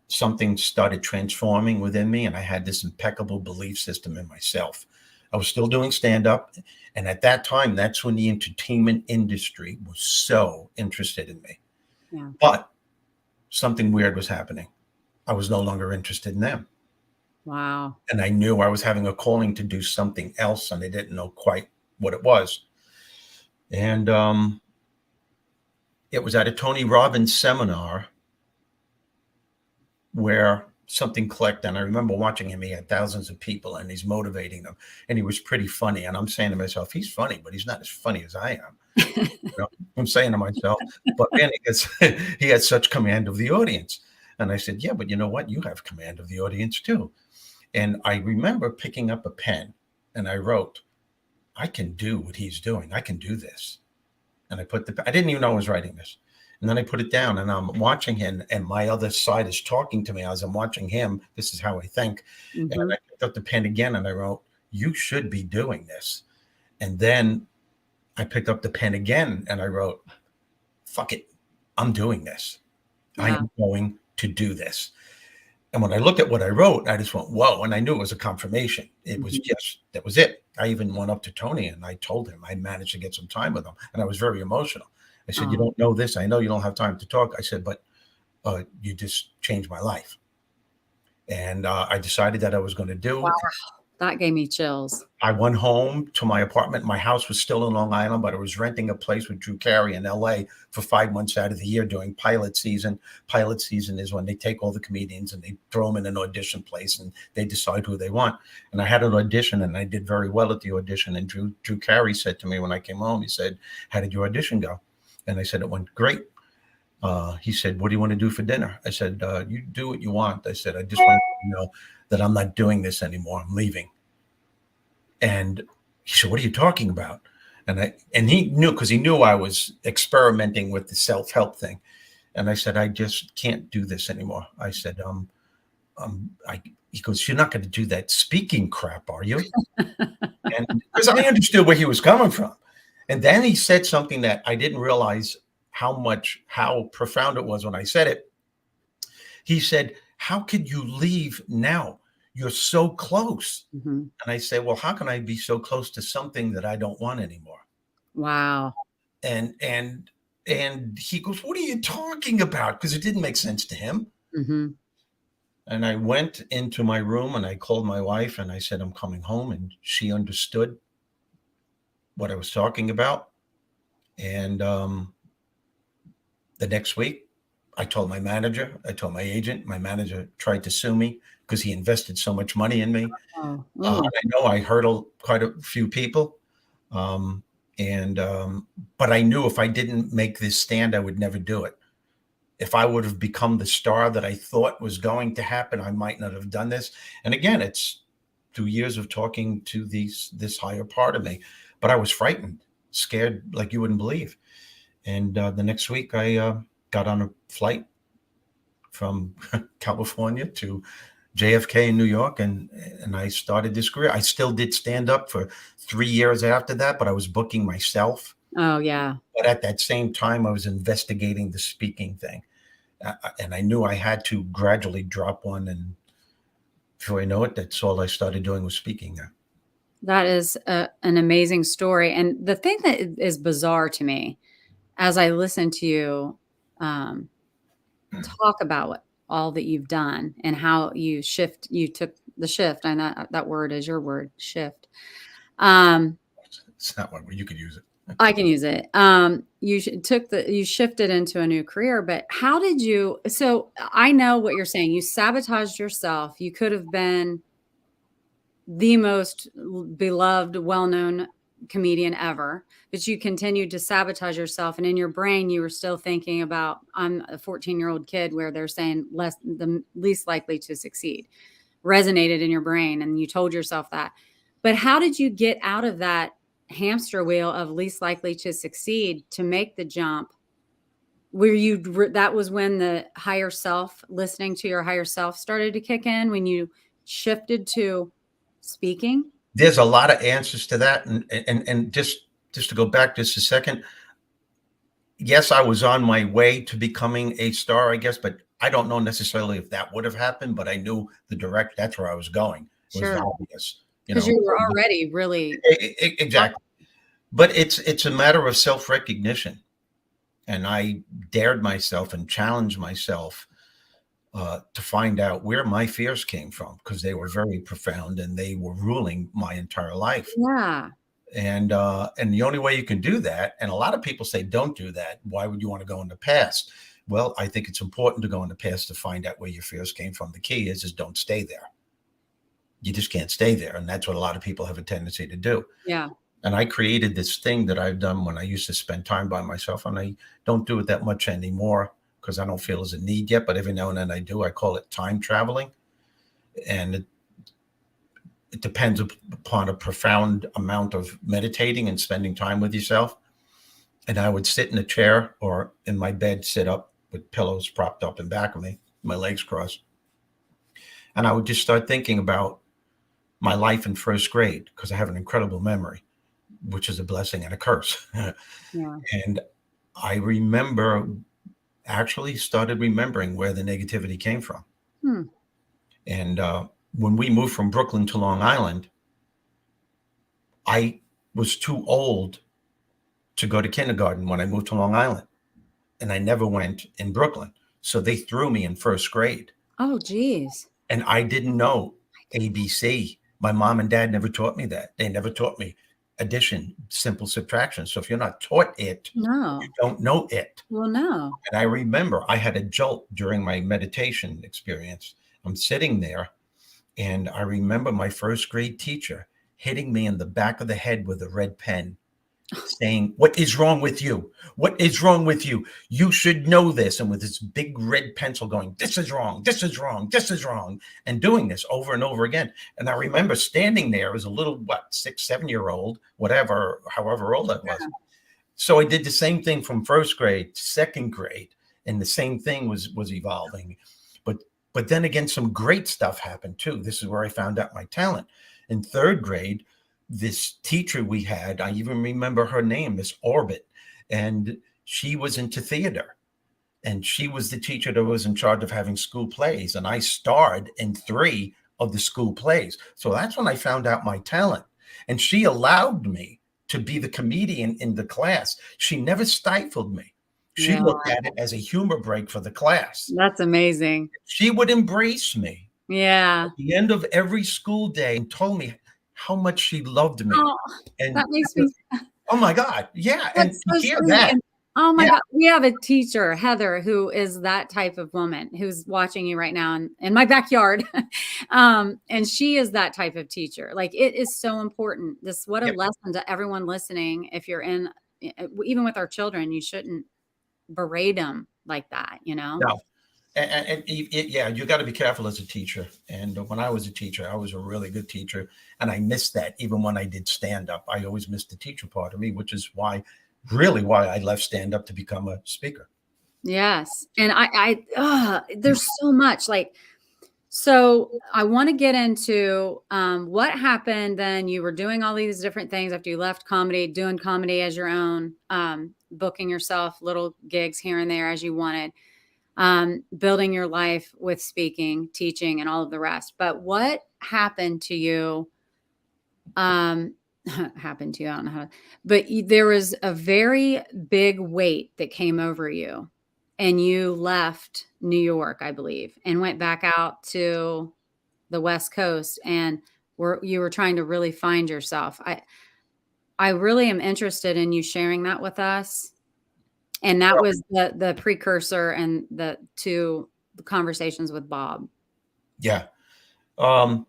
something started transforming within me, and I had this impeccable belief system in myself. I was still doing stand-up. And at that time, that's when the entertainment industry was so interested in me. Yeah. But something weird was happening. I was no longer interested in them. Wow. And I knew I was having a calling to do something else, and I didn't know quite what it was. And it was at a Tony Robbins seminar where something clicked. And I remember watching him. He had thousands of people, and he's motivating them. And he was pretty funny. And I'm saying to myself, he's funny, but he's not as funny as I am. You know, I'm saying to myself, but man, he had such command of the audience. And I said, yeah, but you know what? You have command of the audience too. And I remember picking up a pen and I wrote, I can do what he's doing. I can do this. And I didn't even know I was writing this. And then I put it down, and I'm watching him, and my other side is talking to me as I'm watching him. This is how I think. And I picked up the pen again and I wrote, you should be doing this. And then I picked up the pen again and I wrote, fuck it. I'm doing this. Yeah. I am going to do this. And when I looked at what I wrote, I just went, whoa. And I knew it was a confirmation. It was just, that was it. I even went up to Tony and I told him I managed to get some time with him. And I was very emotional. I said, you don't know this. I know you don't have time to talk. I said, but you just changed my life. And I decided that I was going to do. Wow. That gave me chills. I went home to my apartment. My house was still in Long Island, but I was renting a place with Drew Carey in LA for 5 months out of the year during pilot season. Pilot season is when they take all the comedians and they throw them in an audition place and they decide who they want. And I had an audition and I did very well at the audition. And Drew Carey said to me when I came home, he said, how did your audition go? And I said, it went great. He said, what do you want to do for dinner? I said, you do what you want. I said, I just want you to know that I'm not doing this anymore. I'm leaving. And he said, what are you talking about? And he knew, because he knew I was experimenting with the self-help thing. And I said, I just can't do this anymore. I said, he goes, you're not going to do that speaking crap, are you? And because I understood where he was coming from. And then he said something that I didn't realize how profound it was when I said it. He said, how could you leave now? You're so close. And I say, well, how can I be so close to something that I don't want anymore? Wow. And he goes, what are you talking about? Because it didn't make sense to him. And I went into my room and I called my wife and I said, I'm coming home. And she understood what I was talking about. And the next week, I told my manager, I told my agent. My manager tried to sue me because he invested so much money in me. I know I hurdled quite a few people. But I knew if I didn't make this stand, I would never do it. If I would have become the star that I thought was going to happen, I might not have done this. And again, it's 2 years of talking to this higher part of me. But I was frightened, scared like you wouldn't believe. And the next week, I got on a flight from California to JFK in New York, and I started this career. I still did stand up for 3 years after that, but I was booking myself. Oh, yeah. But at that same time, I was investigating the speaking thing. And I knew I had to gradually drop one. And before I know it, that's all I started doing was speaking now. That is an amazing story. And the thing that is bizarre to me, as I listen to you talk about all that you've done and how you took the shift. And that word is your word, shift. It's not one where you could use it. I can use it. You shifted into a new career, but how did you? So I know what you're saying. You sabotaged yourself. You could have been the most beloved, well-known comedian ever, but you continued to sabotage yourself. And in your brain, you were still thinking about, I'm a 14-year-old kid, where they're saying the least likely to succeed, resonated in your brain. And you told yourself that. But how did you get out of that hamster wheel of least likely to succeed to make the jump? That was when the higher self, listening to your higher self, started to kick in, when you shifted to speaking? There's a lot of answers to that. And just to go back just a second. Yes, I was on my way to becoming a star, I guess, but I don't know necessarily if that would have happened, but I knew that's where I was going. It was obvious. Because you were already really. Exactly. But it's a matter of self-recognition. And I dared myself and challenged myself to find out where my fears came from, because they were very profound and they were ruling my entire life. Yeah. And the only way you can do that, and a lot of people say, don't do that. Why would you want to go in the past? Well, I think it's important to go in the past to find out where your fears came from. The key is don't stay there. You just can't stay there. And that's what a lot of people have a tendency to do. Yeah. And I created this thing that I've done when I used to spend time by myself, and I don't do it that much anymore because I don't feel there's a need yet. But every now and then I do. I call it time traveling. And it depends upon a profound amount of meditating and spending time with yourself. And I would sit in a chair or in my bed, sit up with pillows propped up in back of me, my legs crossed. And I would just start thinking about my life in first grade, because I have an incredible memory, which is a blessing and a curse. Yeah. And I remember actually started remembering where the negativity came from. And when we moved from Brooklyn to Long Island, I was too old to go to kindergarten when I moved to Long Island. And I never went in Brooklyn. So they threw me in first grade. Oh, geez. And I didn't know ABC. My mom and dad never taught me that. They never taught me addition, simple subtraction. So if you're not taught it, no, you don't know it. Well, no. And I remember I had a jolt during my meditation experience. I'm sitting there, and I remember my first grade teacher hitting me in the back of the head with a red pen, saying, "What is wrong with you? What is wrong with you? You should know this." And with this big red pencil going, "This is wrong, this is wrong, this is wrong," and doing this over and over again. And I remember standing there as a little, 6, 7-year-old, whatever, however old I was. So I did the same thing from first grade to second grade, and the same thing was evolving. But then again, some great stuff happened too. This is where I found out my talent. In third grade, this teacher we had, I even remember her name, Miss Orbit, and she was into theater. And she was the teacher that was in charge of having school plays. And I starred in 3 of the school plays. So that's when I found out my talent. And she allowed me to be the comedian in the class. She never stifled me. She looked at it as a humor break for the class. That's amazing. She would embrace me. Yeah. At the end of every school day, and told me how much she loved me. Oh, and that makes me. Oh my God. Yeah. That's And so to hear sweet. that. And, oh my God. We have a teacher, Heather, who is that type of woman, who's watching you right now in my backyard. And she is that type of teacher. Like, it is so important. What a lesson to everyone listening. If you're even with our children, you shouldn't berate them like that, No. And you got to be careful as a teacher. And when I was a teacher, I was a really good teacher. And I missed that even when I did stand up. I always missed the teacher part of me, which is why I left stand up to become a speaker. Yes. And there's so much so I want to get into what happened then. You were doing all these different things after you left comedy, doing comedy as your own, booking yourself little gigs here and there as you wanted. Building your life with speaking, teaching, and all of the rest. But what happened to you? I don't know how, but there was a very big weight that came over you, and you left New York, I believe, and went back out to the West Coast, and you were trying to really find yourself. I really am interested in you sharing that with us. And that was the precursor and the conversations with Bob. Yeah. That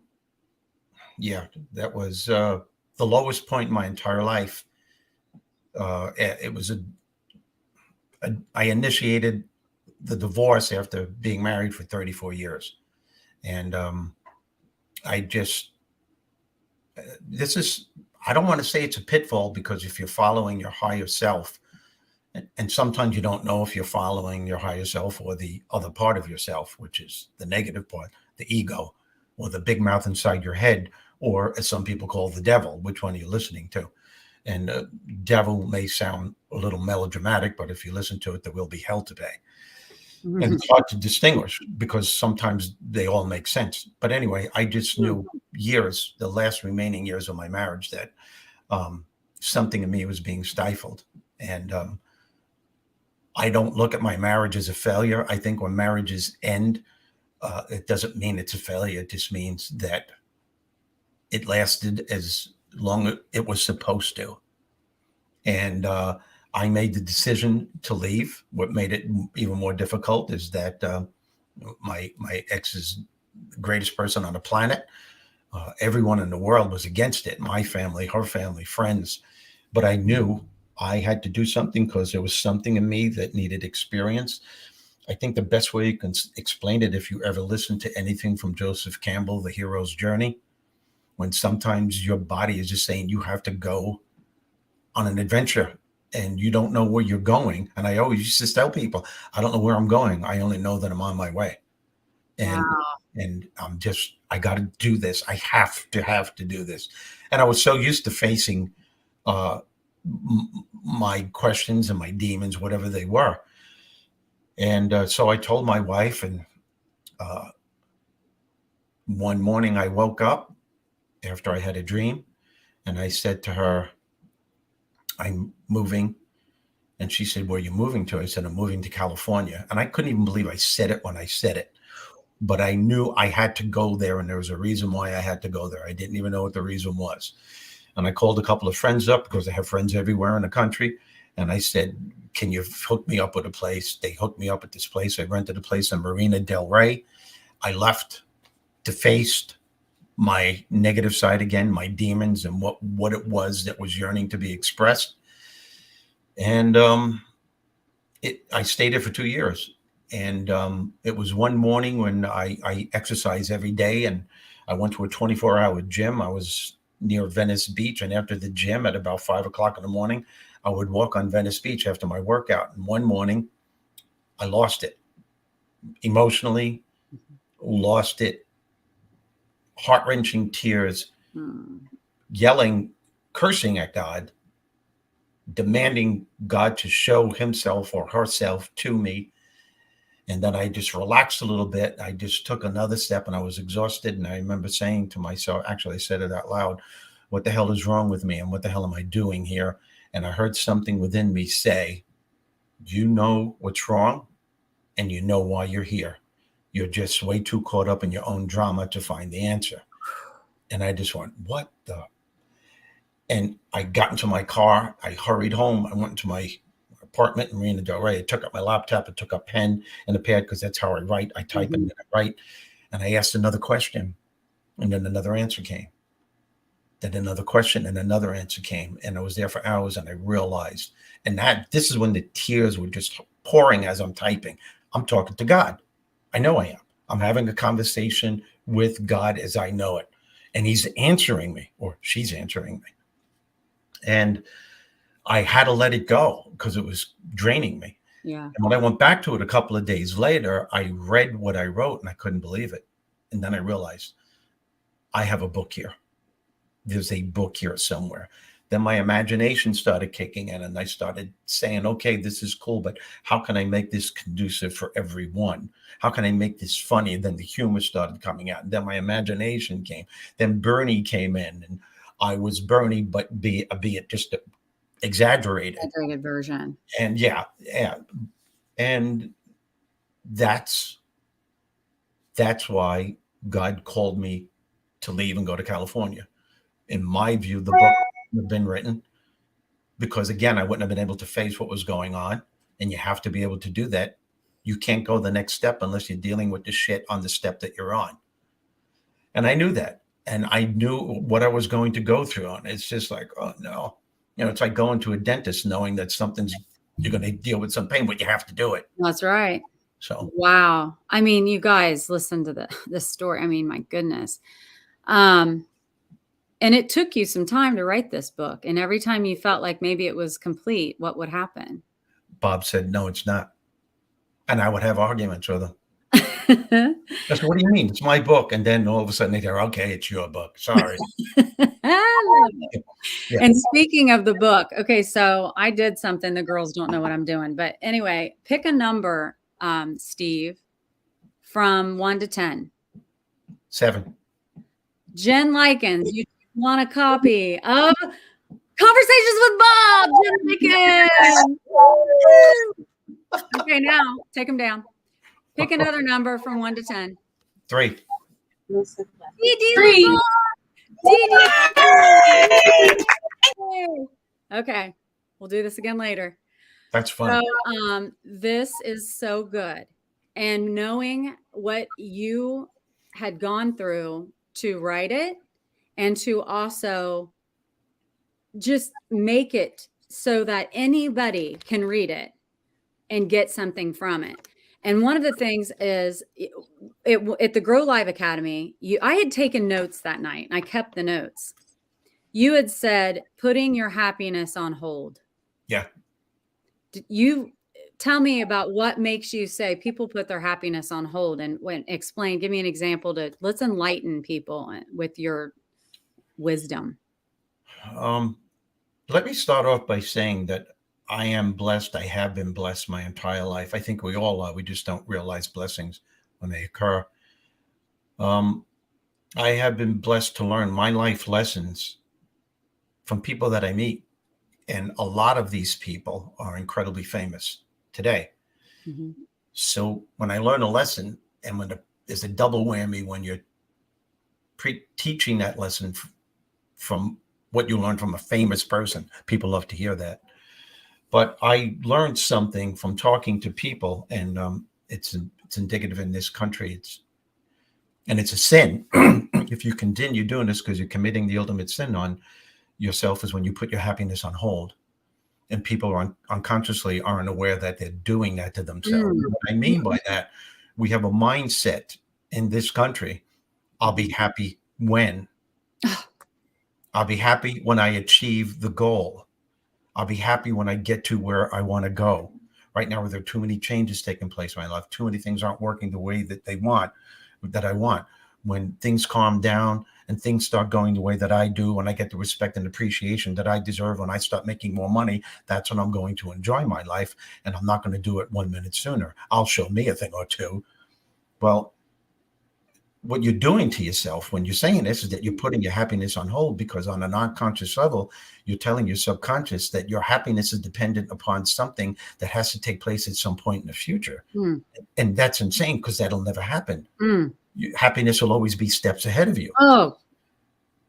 was the lowest point in my entire life. It was I initiated the divorce after being married for 34 years. And I just, I don't want to say it's a pitfall, because if you're following your higher self, and sometimes you don't know if you're following your higher self or the other part of yourself, which is the negative part, the ego, or the big mouth inside your head, or as some people call the devil. Which one are you listening to? And devil may sound a little melodramatic, but if you listen to it, there will be hell to pay. And it's hard to distinguish, because sometimes they all make sense. But anyway, I just knew the last remaining years of my marriage, that something in me was being stifled. And I don't look at my marriage as a failure. I think when marriages end, it doesn't mean it's a failure. It just means that it lasted as long as it was supposed to. And I made the decision to leave. What made it even more difficult is that my ex is the greatest person on the planet. Everyone in the world was against it. My family, her family, friends. But I knew I had to do something, because there was something in me that needed experience. I think the best way you can explain it, if you ever listen to anything from Joseph Campbell, The Hero's Journey, when sometimes your body is just saying you have to go on an adventure and you don't know where you're going. And I always used to tell people, I don't know where I'm going. I only know that I'm on my way. And I'm just, I got to do this. I have to do this. And I was so used to facing my questions and my demons, whatever they were. And so I told my wife, and one morning I woke up after I had a dream, and I said to her, I'm moving. And she said, where are you moving to? I said, I'm moving to California. And I couldn't even believe I said it when I said it. But I knew I had to go there, and there was a reason why I had to go there. I didn't even know what the reason was. And I called a couple of friends up, because I have friends everywhere in the country. And I said, can you hook me up with a place? They hooked me up at this place. I rented a place in Marina Del Rey. I left to face my negative side again, my demons, and what it was that was yearning to be expressed. And I stayed there for 2 years. And it was one morning when I exercise every day, and I went to a 24-hour gym. I was near Venice Beach, and after the gym at about 5 o'clock in the morning, I would walk on Venice Beach after my workout. And one morning I lost it emotionally, lost it, heart-wrenching tears, yelling, cursing at God, demanding God to show himself or herself to me. And then I just relaxed a little bit. I just took another step, and I was exhausted. And I remember saying to myself, actually, I said it out loud, what the hell is wrong with me? And what the hell am I doing here? And I heard something within me say, you know what's wrong, and you know why you're here. You're just way too caught up in your own drama to find the answer. And I just went, what the? And I got into my car. I hurried home. I went into my apartment in Marina Del Rey. I took up my laptop. I took a pen and a pad, because that's how I write. I type and then I write. And I asked another question, and then another answer came. Then another question, and another answer came. And I was there for hours, and I realized, and this is when the tears were just pouring as I'm typing. I'm talking to God. I know I am. I'm having a conversation with God as I know it. And he's answering me, or she's answering me. And I had to let it go, because it was draining me. Yeah. And when I went back to it a couple of days later, I read what I wrote, and I couldn't believe it. And then I realized, I have a book here. There's a book here somewhere. Then my imagination started kicking in, and I started saying, okay, this is cool, but how can I make this conducive for everyone? How can I make this funny? And then the humor started coming out. And then my imagination came. Then Bernie came in, and I was Bernie, but be it just exaggerated version. And yeah. And that's why God called me to leave and go to California. In my view, the book would have been written, because again, I wouldn't have been able to face what was going on. And you have to be able to do that. You can't go the next step unless you're dealing with the shit on the step that you're on. And I knew that. and I knew what I was going to go through. And it's just like, oh no, it's like going to a dentist knowing that you're going to deal with some pain, but you have to do it. That's right. So, wow. I mean, you guys listen to this story. I mean, my goodness. And it took you some time to write this book. And every time you felt like maybe it was complete, what would happen? Bob said, no, it's not. And I would have arguments with him. I said, what do you mean? It's my book. And then all of a sudden they go, okay, it's your book. Sorry. Yeah. And speaking of the book, okay, so I did something. The girls don't know what I'm doing. But anyway, pick a number, Steve, from 1 to 10. 7. Jen Likens, you want a copy of Conversations with Bob, Jen Likens. Okay, now take them down. Pick another number from 1 to 10. 3. Three. Okay, we'll do this again later. That's fun. So, this is so good. And knowing what you had gone through to write it and to also just make it so that anybody can read it and get something from it. And one of the things is at the Grow Live Academy, I had taken notes that night and I kept the notes. You had said, putting your happiness on hold. Yeah. You tell me about what makes you say people put their happiness on hold, and give me an example let's enlighten people with your wisdom. Let me start off by saying that I am blessed. I have been blessed my entire life. I think we all are. We just don't realize blessings when they occur. I have been blessed to learn my life lessons from people that I meet. And a lot of these people are incredibly famous today. Mm-hmm. So when I learn a lesson, and when there's a double whammy when you're teaching that lesson from what you learn from a famous person, people love to hear that. But I learned something from talking to people, and it's indicative in this country. It's a sin if you continue doing this, because you're committing the ultimate sin on yourself, is when you put your happiness on hold, and people are unconsciously aren't aware that they're doing that to themselves. What I mean by that, we have a mindset in this country. I'll be happy when. I'll be happy when I achieve the goal. I'll be happy when I get to where I want to go. Right now, there are too many changes taking place in my life. Too many things aren't working the way that I want. When things calm down and things start going the way that I do, when I get the respect and appreciation that I deserve, when I start making more money, that's when I'm going to enjoy my life. And I'm not going to do it 1 minute sooner. I'll show me a thing or two. Well, what you're doing to yourself when you're saying this is that you're putting your happiness on hold, because on an unconscious level, you're telling your subconscious that your happiness is dependent upon something that has to take place at some point in the future. And that's insane, because that'll never happen. Happiness will always be steps ahead of you. Oh,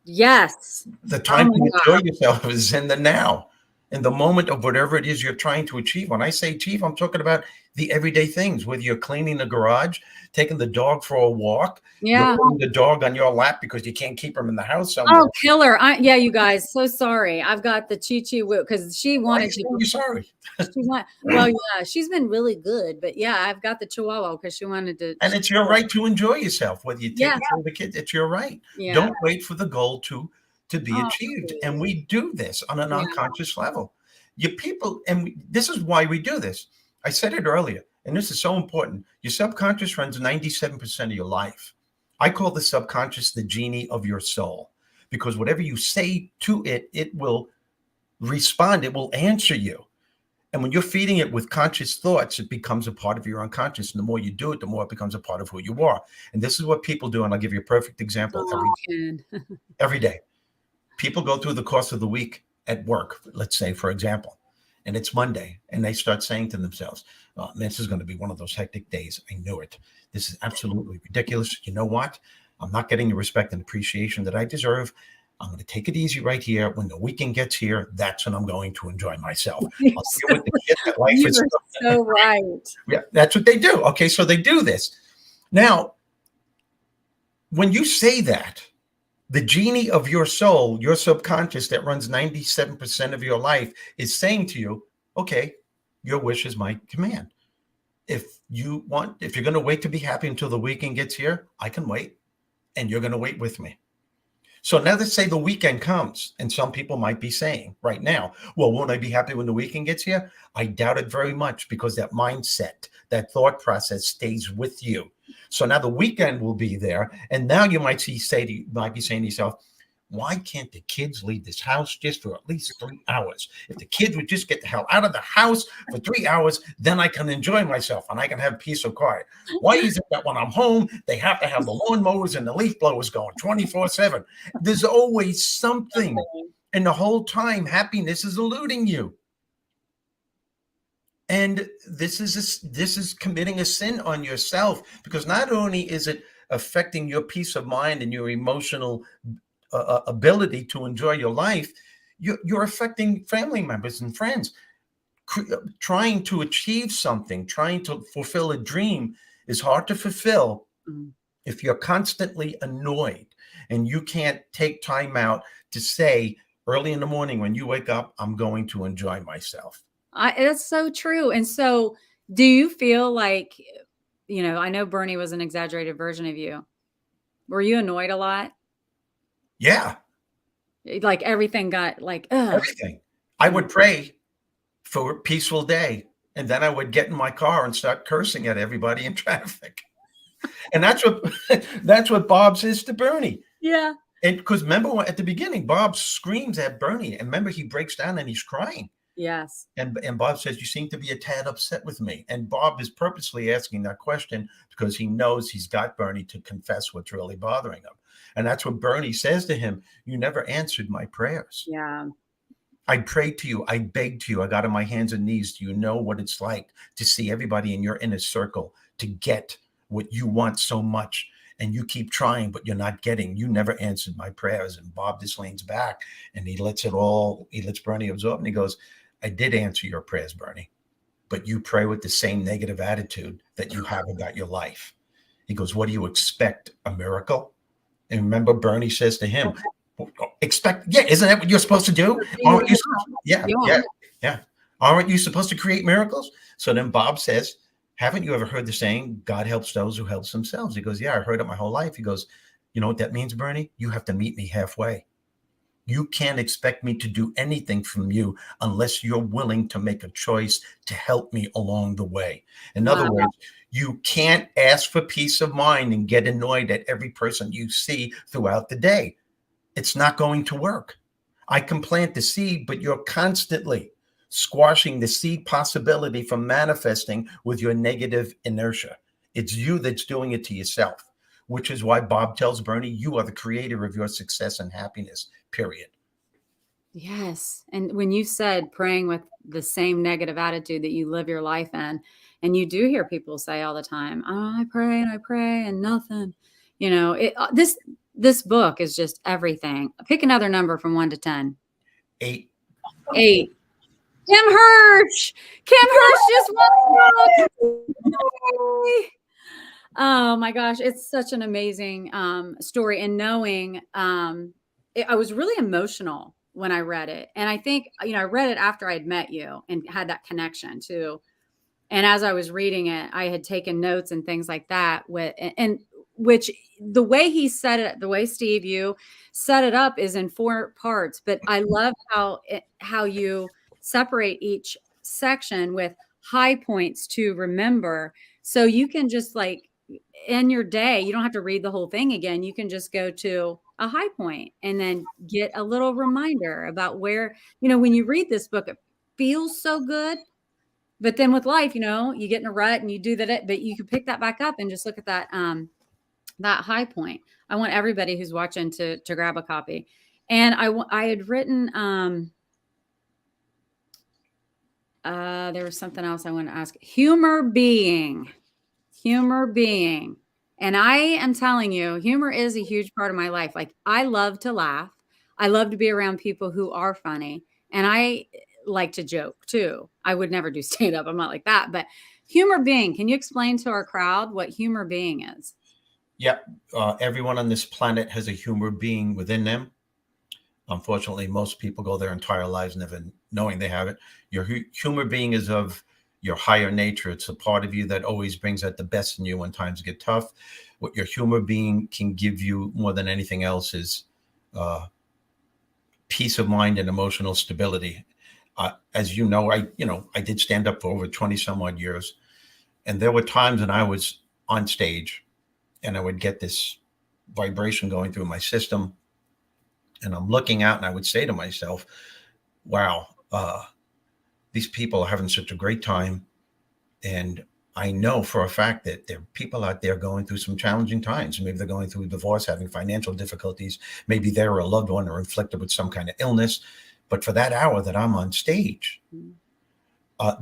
yes. The time to enjoy yourself is in the now, in the moment of whatever it is you're trying to achieve. When I say achieve, I'm talking about the everyday things, whether you're cleaning the garage, taking the dog for a walk, you're putting the dog on your lap because you can't keep him in the house somewhere. Oh, killer. Yeah, you guys, so sorry. I've got the Chi-Chi whip because she wanted to. You're sorry. Well, yeah, she's been really good. But yeah, I've got the Chihuahua because she wanted to. And it's your right to enjoy yourself, whether you take care of the kids. It's your right. Yeah. Don't wait for the goal to be achieved. And we do this on an unconscious level. You people, and this is why we do this. I said it earlier, and this is so important. Your subconscious runs 97% of your life. I call the subconscious the genie of your soul, because whatever you say to it, it will respond. It will answer you. And when you're feeding it with conscious thoughts, it becomes a part of your unconscious. And the more you do it, the more it becomes a part of who you are. And this is what people do. And I'll give you a perfect example every day. People go through the course of the week at work, let's say, for example, and it's Monday, and they start saying to themselves, oh, this is going to be one of those hectic days. I knew it. This is absolutely ridiculous. You know what? I'm not getting the respect and appreciation that I deserve. I'm going to take it easy right here. When the weekend gets here, that's when I'm going to enjoy myself. I'll deal with the shit that life is. So right. Yeah, that's what they do. Okay, so they do this. Now, when you say that, The genie of your soul, your subconscious that runs 97% of your life, is saying to you, okay, your wish is my command. If you're going to wait to be happy until the weekend gets here, I can wait, and you're going to wait with me. So now let's say the weekend comes, and some people might be saying right now, well, won't I be happy when the weekend gets here? I doubt it very much, because that mindset, that thought process stays with you. So now the weekend will be there, and now you might be saying to yourself, why can't the kids leave this house just for at least 3 hours? If the kids would just get the hell out of the house for 3 hours, then I can enjoy myself and I can have peace of quiet. Why is it that when I'm home, they have to have the lawn mowers and the leaf blowers going 24/7? There's always something. And the whole time, happiness is eluding you. And this is committing a sin on yourself, because not only is it affecting your peace of mind and your emotional ability to enjoy your life, you're affecting family members and friends. Trying to achieve something, trying to fulfill a dream is hard to fulfill if you're constantly annoyed and you can't take time out to say early in the morning when you wake up, I'm going to enjoy myself. It's so true. And so do you feel like, I know Bernie was an exaggerated version of you. Were you annoyed a lot? Yeah. Like everything got like, ugh. Everything. I would pray for a peaceful day, and then I would get in my car and start cursing at everybody in traffic. And that's what Bob says to Bernie. Yeah. And because remember at the beginning, Bob screams at Bernie, and remember he breaks down and he's crying. Yes. And Bob says, you seem to be a tad upset with me. And Bob is purposely asking that question because he knows he's got Bernie to confess what's really bothering him. And that's what Bernie says to him. You never answered my prayers. Yeah. I prayed to you. I begged to you. I got on my hands and knees. Do you know what it's like to see everybody in your inner circle to get what you want so much? And you keep trying, but you're not getting. You never answered my prayers. And Bob just leans back and he lets Bernie absorb. And he goes, I did answer your prayers, Bernie, but you pray with the same negative attitude that you have about your life. He goes, what do you expect? A miracle? And remember, Bernie says to him, isn't that what you're supposed to do? Aren't you supposed to create miracles? So then Bob says, haven't you ever heard the saying, God helps those who help themselves? He goes, yeah, I heard it my whole life. He goes, you know what that means, Bernie? You have to meet me halfway. You can't expect me to do anything from you unless you're willing to make a choice to help me along the way. In other words, you can't ask for peace of mind and get annoyed at every person you see throughout the day. It's not going to work. I can plant the seed, but you're constantly squashing the seed possibility from manifesting with your negative inertia. It's you that's doing it to yourself, which is why Bob tells Bernie, you are the creator of your success and happiness, period. Yes. And when you said praying with the same negative attitude that you live your life in, and you do hear people say all the time, oh, I pray and nothing, this book is just everything. Pick another number from 1 to 10. 8. 8. Kim Hirsch just won. Oh my gosh, it's such an amazing story. And knowing, I was really emotional when I read it. And I think, I read it after I'd met you and had that connection too. And as I was reading it, I had taken notes and things like that and which the way he said it, the way Steve, you set it up is in 4 parts, but I love how you separate each section with high points to remember. So you can just like in your day, you don't have to read the whole thing again. You can just go to a high point and then get a little reminder about where, when you read this book, it feels so good. But then with life, you get in a rut and you do that, but you can pick that back up and just look at that, that high point. I want everybody who's watching to grab a copy. And I had written, there was something else I want to ask. Humor being. And I am telling you, humor is a huge part of my life. Like I love to laugh. I love to be around people who are funny. And I like to joke too. I would never do stand up. I'm not like that, but humor being, can you explain to our crowd what humor being is? Yep. Everyone on this planet has a humor being within them. Unfortunately, most people go their entire lives never knowing they have it. Your humor being is of your higher nature. It's a part of you that always brings out the best in you when times get tough. What your humor being can give you more than anything else is peace of mind and emotional stability. As you know, I did stand up for over 20 some odd years. And there were times when I was on stage and I would get this vibration going through my system. And I'm looking out and I would say to myself, wow, these people are having such a great time. And I know for a fact that there are people out there going through some challenging times. Maybe they're going through a divorce, having financial difficulties. Maybe they're a loved one or inflicted with some kind of illness. But for that hour that I'm on stage,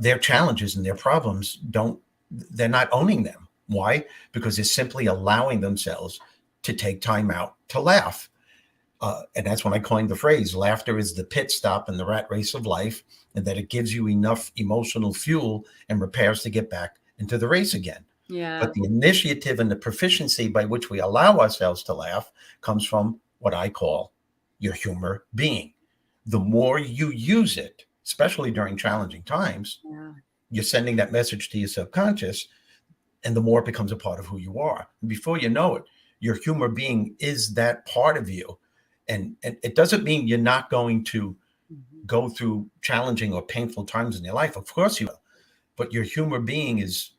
their challenges and their problems they're not owning them. Why? Because they're simply allowing themselves to take time out to laugh. And that's when I coined the phrase, laughter is the pit stop in the rat race of life, and that it gives you enough emotional fuel and repairs to get back into the race again. Yeah. But the initiative and the proficiency by which we allow ourselves to laugh comes from what I call your humor being. The more you use it, especially during challenging times, you're sending that message to your subconscious, and the more it becomes a part of who you are. And before you know it, your humor being is that part of you. And it doesn't mean you're not going to go through challenging or painful times in your life. Of course you will. But your humor being is,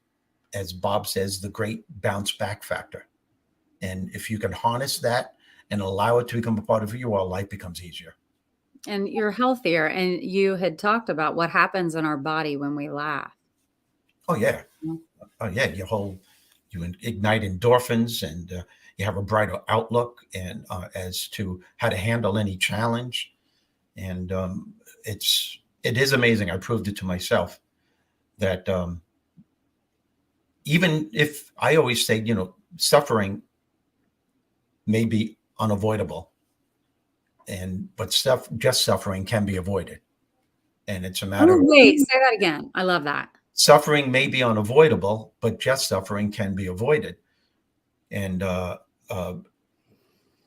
as Bob says, the great bounce back factor. And if you can harness that and allow it to become a part of who you are, life becomes easier. And you're healthier. And you had talked about what happens in our body when we laugh. Oh, yeah. Oh, yeah. You ignite endorphins, and you have a brighter outlook and as to how to handle any challenge. And it is amazing. I proved it to myself that even if I always say, suffering may be unavoidable, but just suffering can be avoided. And it's a matter of, wait, say that again. I love that. Suffering may be unavoidable, but just suffering can be avoided. And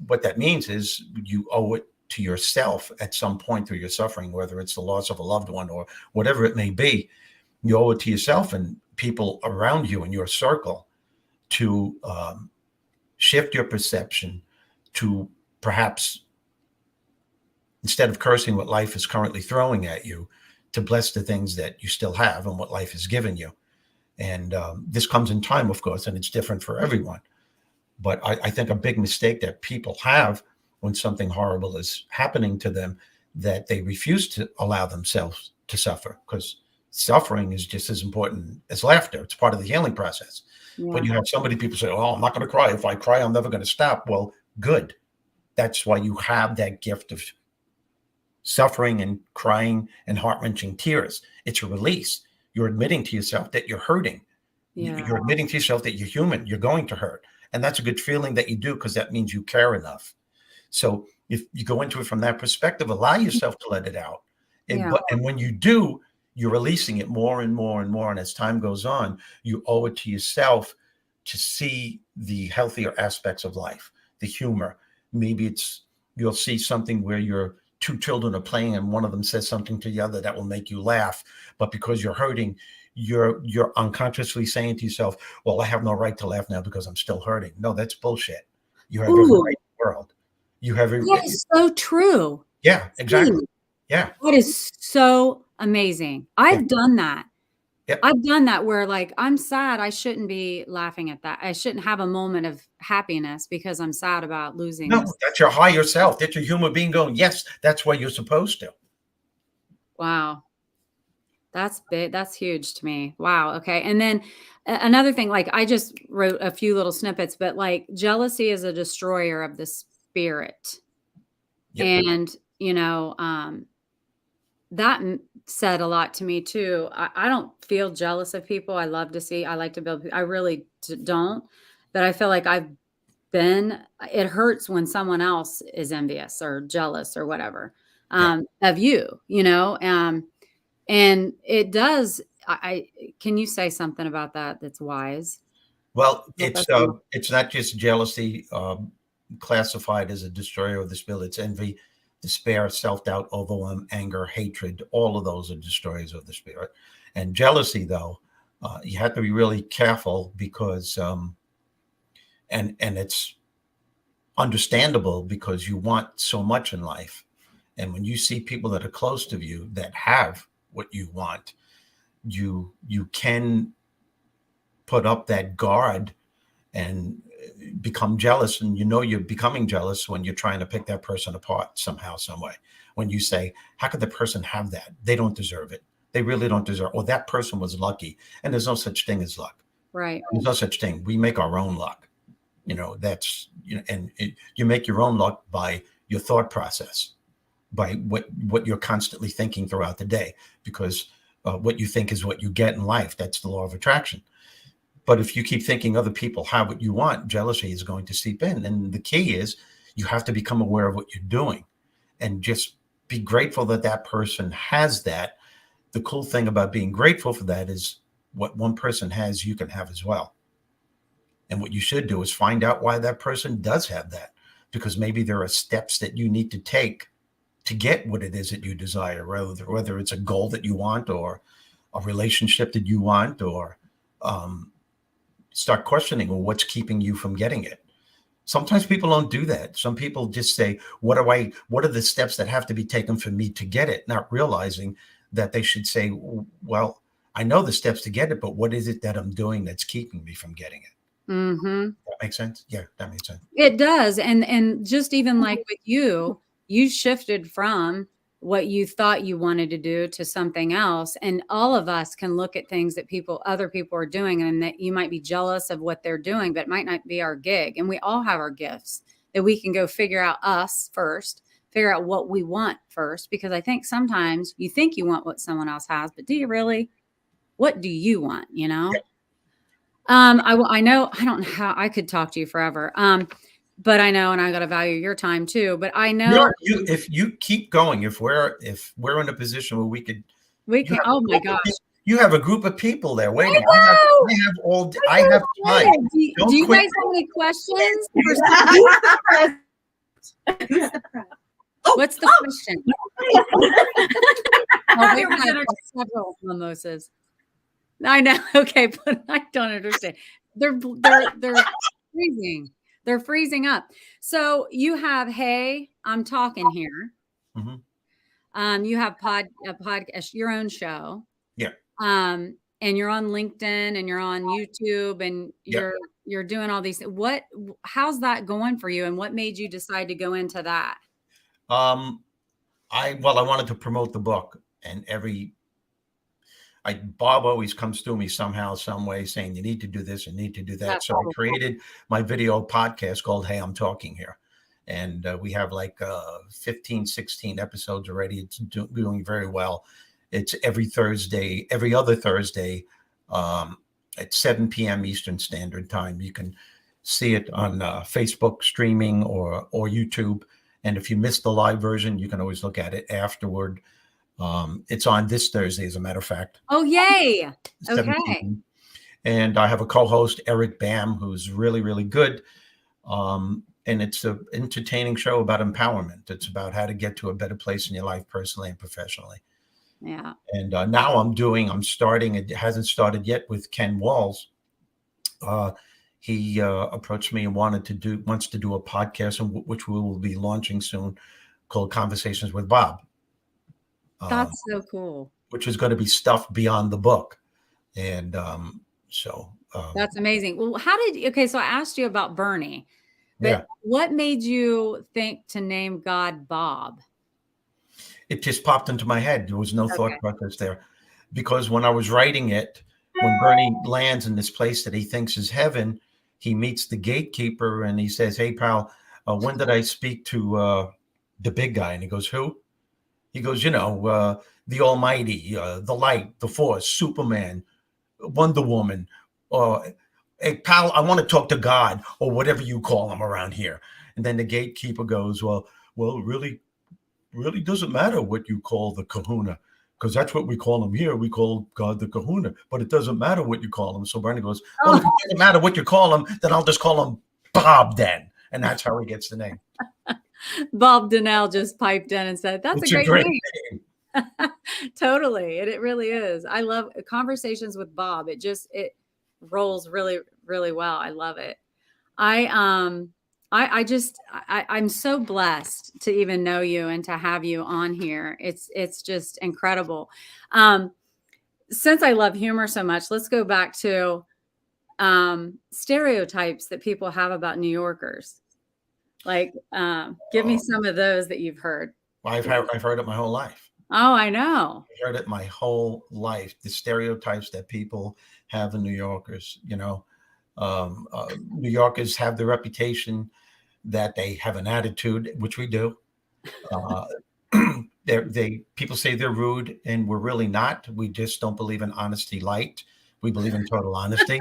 what that means is you owe it to yourself at some point through your suffering, whether it's the loss of a loved one or whatever it may be. You owe it to yourself and people around you in your circle to shift your perception to perhaps, instead of cursing what life is currently throwing at you, to bless the things that you still have and what life has given you. And this comes in time, of course, and it's different for everyone. But I think a big mistake that people have when something horrible is happening to them, that they refuse to allow themselves to suffer, because suffering is just as important as laughter. It's part of the healing process. Yeah. But you have so many people say, oh, I'm not going to cry. If I cry, I'm never going to stop. Well, good. That's why you have that gift of suffering and crying and heart-wrenching tears. It's a release. You're admitting to yourself that you're hurting. Yeah. You're admitting to yourself that you're human. You're going to hurt. And that's a good feeling that you do, because that means you care enough. So if you go into it from that perspective, allow yourself to let it out. And when you do, you're releasing it more and more and more. And as time goes on, you owe it to yourself to see the healthier aspects of life, the humor. Maybe you'll see something where your two children are playing and one of them says something to the other that will make you laugh. But because you're hurting, you're unconsciously saying to yourself, well, I have no right to laugh now because I'm still hurting. No, that's bullshit. You have every right in the world. You have every. That is so true. Yeah, exactly. Yeah. That is so amazing. I've done that. Yep. I've done that where, like, I'm sad. I shouldn't be laughing at that. I shouldn't have a moment of happiness because I'm sad about losing. No, that's your higher self. That's your human being going, yes, that's what you're supposed to. Wow. That's big. That's huge to me. Wow. Okay. And then another thing, like, I just wrote a few little snippets, but like, jealousy is a destroyer of the spirit. Yep. And, that said a lot to me too. I don't feel jealous of people. I love to see, I like to build, I really don't, but I feel like it hurts when someone else is envious or jealous or whatever, of you, and it does. Can you say something about that that's wise? Well, That's it's not just jealousy classified as a destroyer of the spirit. It's envy, despair, self-doubt, overwhelm, anger, hatred. All of those are destroyers of the spirit. And jealousy, though, you have to be really careful because, and it's understandable because you want so much in life. And when you see people that are close to you that have what you want, you can put up that guard and become jealous. And you know you're becoming jealous when you're trying to pick that person apart somehow, some way. When you say, how could the person have that? They don't deserve it. They really don't deserve it. Or that person was lucky. And there's no such thing as luck. right. There's no such thing. We make our own luck. That's, and you make your own luck by your thought process, by what you're constantly thinking throughout the day, because what you think is what you get in life. That's the law of attraction. But if you keep thinking other people have what you want, jealousy is going to seep in. And the key is you have to become aware of what you're doing and just be grateful that that person has that. The cool thing about being grateful for that is what one person has, you can have as well. And what you should do is find out why that person does have that, because maybe there are steps that you need to take to get what it is that you desire, whether it's a goal that you want or a relationship that you want, or start questioning, well, what's keeping you from getting it? Sometimes people don't do that. Some people just say, what are the steps that have to be taken for me to get it? Not realizing that they should say, well, I know the steps to get it, but what is it that I'm doing that's keeping me from getting it? Mm-hmm. That makes sense? Yeah, that makes sense. It does. And just even like with you shifted from what you thought you wanted to do to something else. And all of us can look at things that other people are doing, and that you might be jealous of what they're doing, but it might not be our gig. And we all have our gifts that we can go figure out us first, figure out what we want first. Because I think sometimes you think you want what someone else has, but do you really? What do you want? Yeah. I know, I don't know how I could talk to you forever. But I know, and I got to value your time too, but I know If you keep going, if we're in a position where we can, oh my gosh. You have a group of people there waiting. I have time. Do you guys have any questions? What's the question? We've had several mimosas. I know. Okay, but I don't understand. They're freezing. They're freezing up. So you have, hey, I'm talking here. Mm-hmm. You have a podcast, your own show. Yeah. And you're on LinkedIn and you're on YouTube and you're doing all these. How's that going for you? And what made you decide to go into that? I wanted to promote the book, and Bob always comes to me somehow, some way, saying you need to do this and need to do that. That's so I created my video podcast called Hey, I'm Talking Here. And we have like 15, 16 episodes already. It's doing very well. It's every other Thursday at 7 p.m. Eastern Standard Time. You can see it on Facebook streaming or YouTube. And if you missed the live version, you can always look at it afterward. It's on this Thursday, as a matter of fact. Oh, yay. Okay. 7 p.m. And I have a co-host, Eric Bam, who's really, really good. And it's an entertaining show about empowerment. It's about how to get to a better place in your life, personally and professionally. Yeah. And now I'm starting, it hasn't started yet, with Ken Walls. He approached me and wants to do a podcast, which we will be launching soon, called Conversations with Bob. That's so cool. Which is going to be stuff beyond the book. And that's amazing. Well, so I asked you about Bernie, but what made you think to name God Bob? It just popped into my head. There was no thought process there, because when I was writing it, when Bernie lands in this place that he thinks is heaven, he meets the gatekeeper and he says, "Hey, pal, when did I speak to the big guy?" And he goes, "Who?" He goes, the Almighty, the Light, the Force, Superman, Wonder Woman. Hey, pal, I want to talk to God, or whatever you call him around here. And then the gatekeeper goes, well, really doesn't matter what you call the kahuna, because that's what we call him here. We call God the Kahuna, but it doesn't matter what you call him. So Bernie goes, well, if it doesn't matter what you call him, then I'll just call him Bob then. And that's how he gets the name. Bob Donnell just piped in and said, that's It's a great name. name. Totally. It really is. I love conversations with Bob. It rolls really, really well. I love it. I'm so blessed to even know you and to have you on here. It's just incredible. Since I love humor so much, let's go back to stereotypes that people have about New Yorkers. Like, give me some of those that you've heard. I've heard it my whole life. Oh, I know. I've heard it my whole life. The stereotypes that people have in New Yorkers, New Yorkers have the reputation that they have an attitude, which we do. People say they're rude, and we're really not. We just don't believe in honesty light. We believe in total honesty.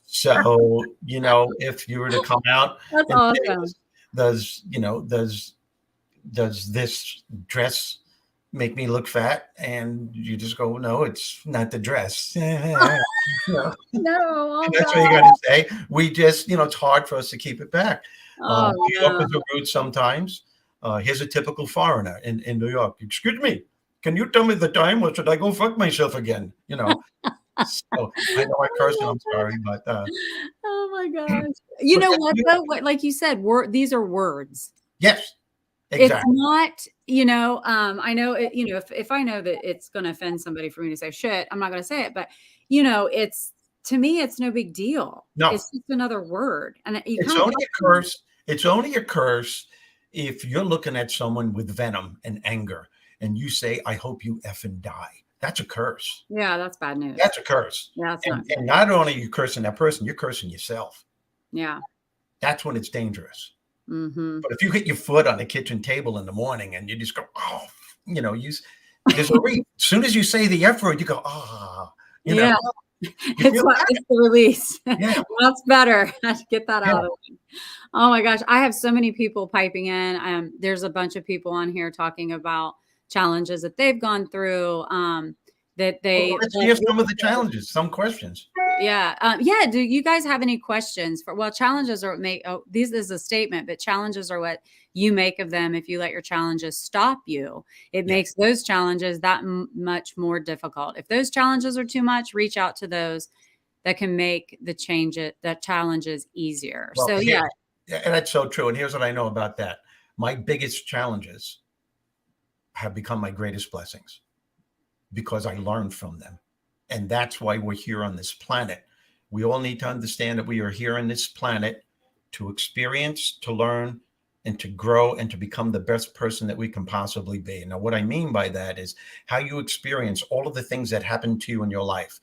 So, if you were to come out, that's and awesome. Say, does this dress make me look fat? And you just go, no, it's not the dress. No, that's what you got to say. We just, it's hard for us to keep it back. New Yorkers are rude sometimes. Here's a typical foreigner in New York. Excuse me, can you tell me the time, or should I go fuck myself again? So I know I cursed, and I'm sorry, but oh my gosh. You know what though? What, like you said, these are words. Yes. Exactly. It's not, I know it, if I know that it's going to offend somebody for me to say shit, I'm not going to say it, but to me, it's no big deal. No, it's just another word. And it's only a curse. It's only a curse if you're looking at someone with venom and anger and you say, I hope you effing die. That's a curse. Yeah, that's bad news. That's a curse. Yeah, and not only are you cursing that person, you're cursing yourself. Yeah. That's when it's dangerous. Mm-hmm. But if you hit your foot on the kitchen table in the morning and you just go, oh, there's a reason. As soon as you say the F word, you go, yeah. It's the release. Yeah. That's better. Get that out of the way. Oh my gosh. I have so many people piping in. There's a bunch of people on here talking about challenges that they've gone through. Let's hear some of the challenges, some questions. Yeah. Do you guys have any questions challenges are what this is a statement, but challenges are what you make of them. If you let your challenges stop you, it makes those challenges that much more difficult. If those challenges are too much, reach out to those that can make the challenges easier. Well, so and that's so true. And here's what I know about that. My biggest challenges have become my greatest blessings because I learned from them. And that's why we're here on this planet. We all need to understand that we are here on this planet to experience, to learn, and to grow, and to become the best person that we can possibly be. Now, what I mean by that is how you experience all of the things that happen to you in your life.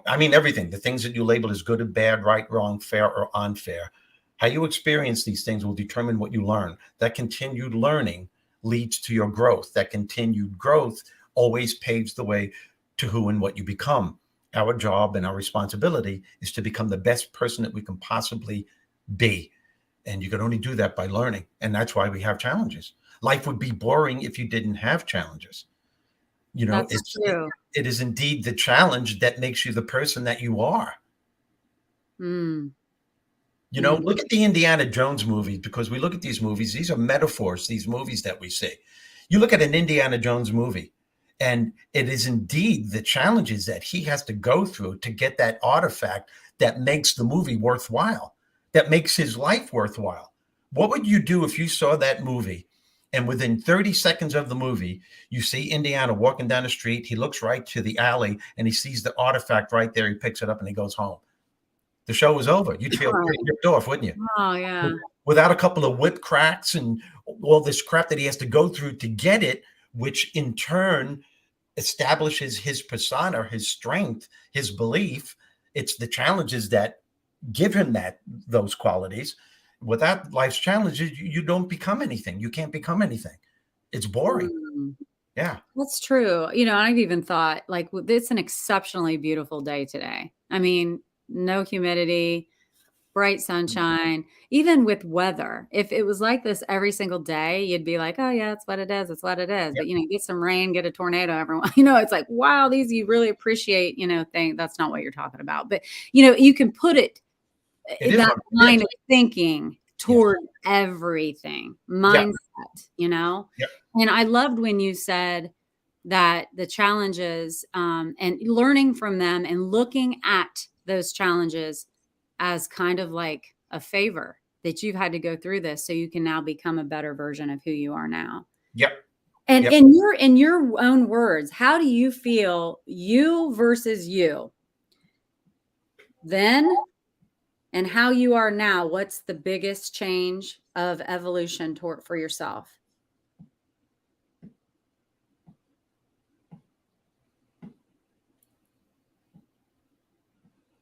I mean, everything, the things that you label as good or bad, right, wrong, fair, or unfair. How you experience these things will determine what you learn. That continued learning leads to your growth. That continued growth always paves the way to who and what you become. Our job and our responsibility is to become the best person that we can possibly be. And you can only do that by learning. And that's why we have challenges. Life would be boring if you didn't have challenges. That's true. It is indeed the challenge that makes you the person that you are. Look at the Indiana Jones movies, because we look at these movies. These are metaphors, these movies that we see. You look at an Indiana Jones movie, and it is indeed the challenges that he has to go through to get that artifact that makes the movie worthwhile, that makes his life worthwhile. What would you do if you saw that movie and within 30 seconds of the movie, you see Indiana walking down the street, he looks right to the alley and he sees the artifact right there, he picks it up and he goes home? The show was over. You'd feel pretty ripped off, wouldn't you? Oh, yeah. Without a couple of whip cracks and all this crap that he has to go through to get it, which in turn establishes his persona, his strength, his belief. It's the challenges that give him those qualities. Without life's challenges, you don't become anything. You can't become anything. It's boring. Yeah. That's true. I've even thought it's an exceptionally beautiful day today. I mean, no humidity. bright sunshine, even with weather. If it was like this every single day, you'd be like, oh yeah, it's what it is. It's what it is. Yep. But, you know, get some rain, get a tornado, everyone, you know, it's like, wow, these, you really appreciate, you know, thing. That's not what you're talking about, but you know, you can put it It is that what it line is. of thinking toward everything, mindset, you know? Yep. And I loved when you said that the challenges and learning from them and looking at those challenges as kind of like a favor that you've had to go through this so you can now become a better version of who you are now. Yep. And Yep. in your own words, how do you feel you versus you then and how you are now? What's the biggest change of evolution toward for yourself?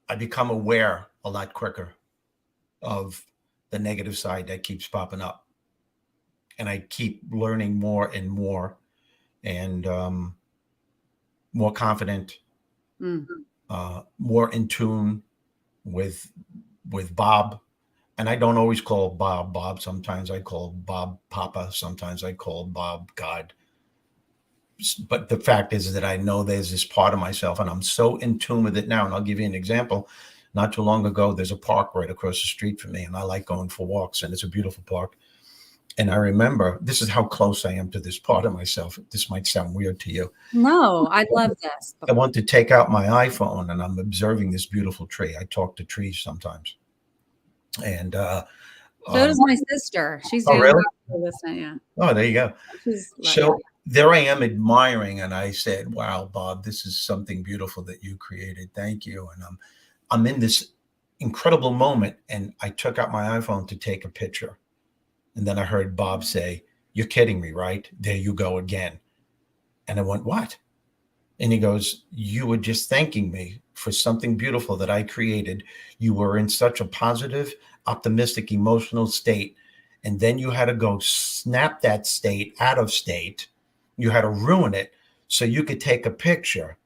I become aware a lot quicker of the negative side that keeps popping up. And I keep learning more and more and more confident, more in tune with Bob. And I don't always call Bob Bob. Sometimes I call Bob Papa. Sometimes I call Bob God. But the fact is that I know there's this part of myself and I'm so in tune with it now. And I'll give you an example. Not too long ago, there's a park right across the street from me, and I like going for walks, and it's a beautiful park. And I remember, this is how close I am to this part of myself. This might sound weird to you. No, I love this. I want to take out my iPhone and I'm observing this beautiful tree. I talk to trees sometimes. And so does my sister. She's down really? there listening. Yeah. Oh, there you go. She's like, So there I am admiring, and I said, wow, Bob, this is something beautiful that you created. Thank you. And I'm in this incredible moment, and I took out my iPhone to take a picture. And then I heard Bob say, you're kidding me, right? There you go again. And I went, what? And he goes, you were just thanking me for something beautiful that I created. You were in such a positive, optimistic, emotional state. And then you had to go snap that state out of state. You had to ruin it so you could take a picture,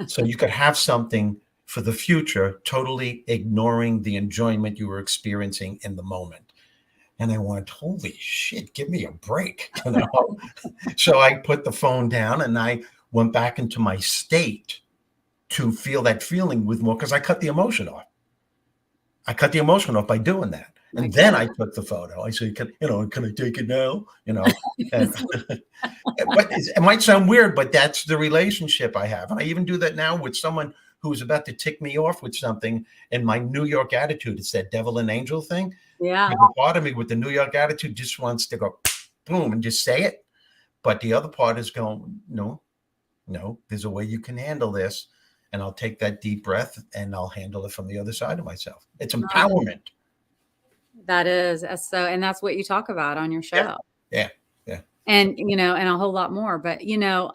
so you could have something for the future, totally ignoring the enjoyment you were experiencing in the moment. And I went, holy shit, give me a break. You know? So I put the phone down and I went back into my state to feel that feeling with more, because I cut the emotion off. I cut the emotion off by doing that. And then I took the photo. I said, can I take it now? You know, and, but it might sound weird, but that's the relationship I have. And I even do that now with someone who's about to tick me off with something. In my New York attitude, it's that devil and angel thing. yeah. The part of me with the New York attitude just wants to go boom and just say it. But the other part is going, no, there's a way you can handle this. And I'll take that deep breath and I'll handle it from the other side of myself. It's empowerment. That is so, and that's what you talk about on your show. Yeah. And, you know, and a whole lot more, but, you know,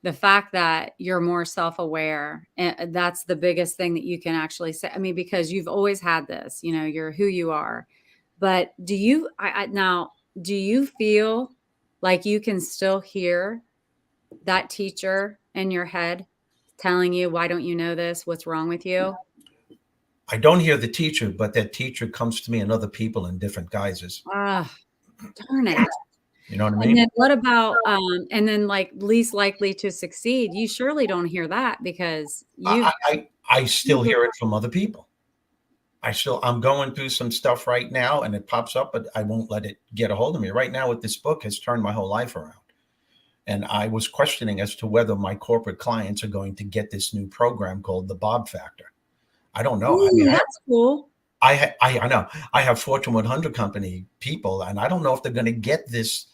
the fact that you're more self-aware, and that's the biggest thing that you can actually say. I mean, because you've always had this, you know, you're who you are, but do you feel like you can still hear that teacher in your head telling you, why don't you know this? What's wrong with you? I don't hear the teacher, but that teacher comes to me and other people in different guises. Ah, darn it. You know what I mean? And then what about, and then like least likely to succeed? You surely don't hear that because I still hear it from other people. I'm going through some stuff right now and it pops up, but I won't let it get a hold of me. Right now with this book has turned my whole life around. And I was questioning as to whether my corporate clients are going to get this new program called the Bob Factor. I don't know. Ooh, that's cool. I know I have Fortune 100 company people, and I don't know if they're going to get this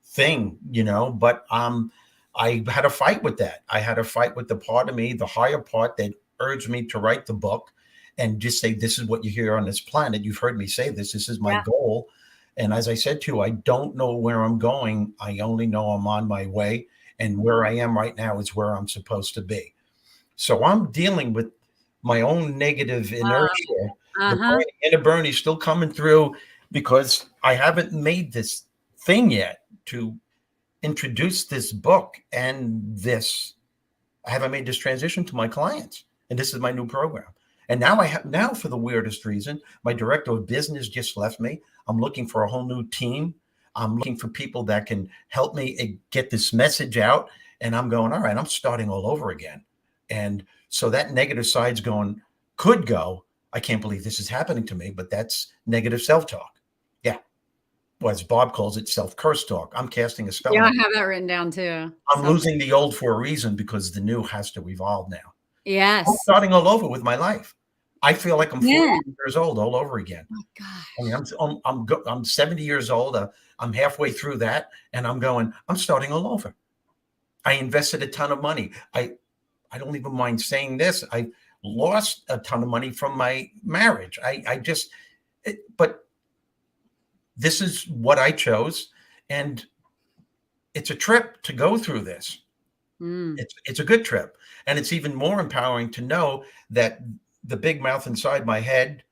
thing, you know, but I had a fight with that. I had a fight with the part of me, the higher part that urged me to write the book and just say, this is what you hear on this planet. You've heard me say this. This is my goal. And as I said to you, I don't know where I'm going. I only know I'm on my way. And where I am right now is where I'm supposed to be. So I'm dealing with my own negative inertia. The inner Bernie's still coming through because I haven't made this thing yet to introduce this book and this. I haven't made this transition to my clients. And this is my new program. And now for the weirdest reason, my director of business just left me. I'm looking for a whole new team. I'm looking for people that can help me get this message out. And I'm going, all right, I'm starting all over again. And so that negative side's could go, I can't believe this is happening to me, but that's negative self-talk. Yeah. Well, as Bob calls it, self-curse talk. I'm casting a spell. Yeah, I have that written down too. I'm losing the old for a reason because the new has to evolve now. Yes. I'm starting all over with my life. I feel like I'm 40 years old all over again. Oh my gosh. I mean, I'm 70 years old. I'm halfway through that, and I'm starting all over. I invested a ton of money. I don't even mind saying this. I lost a ton of money from my marriage. But this is what I chose, and it's a trip to go through this. It's a good trip, and it's even more empowering to know that the big mouth inside my head,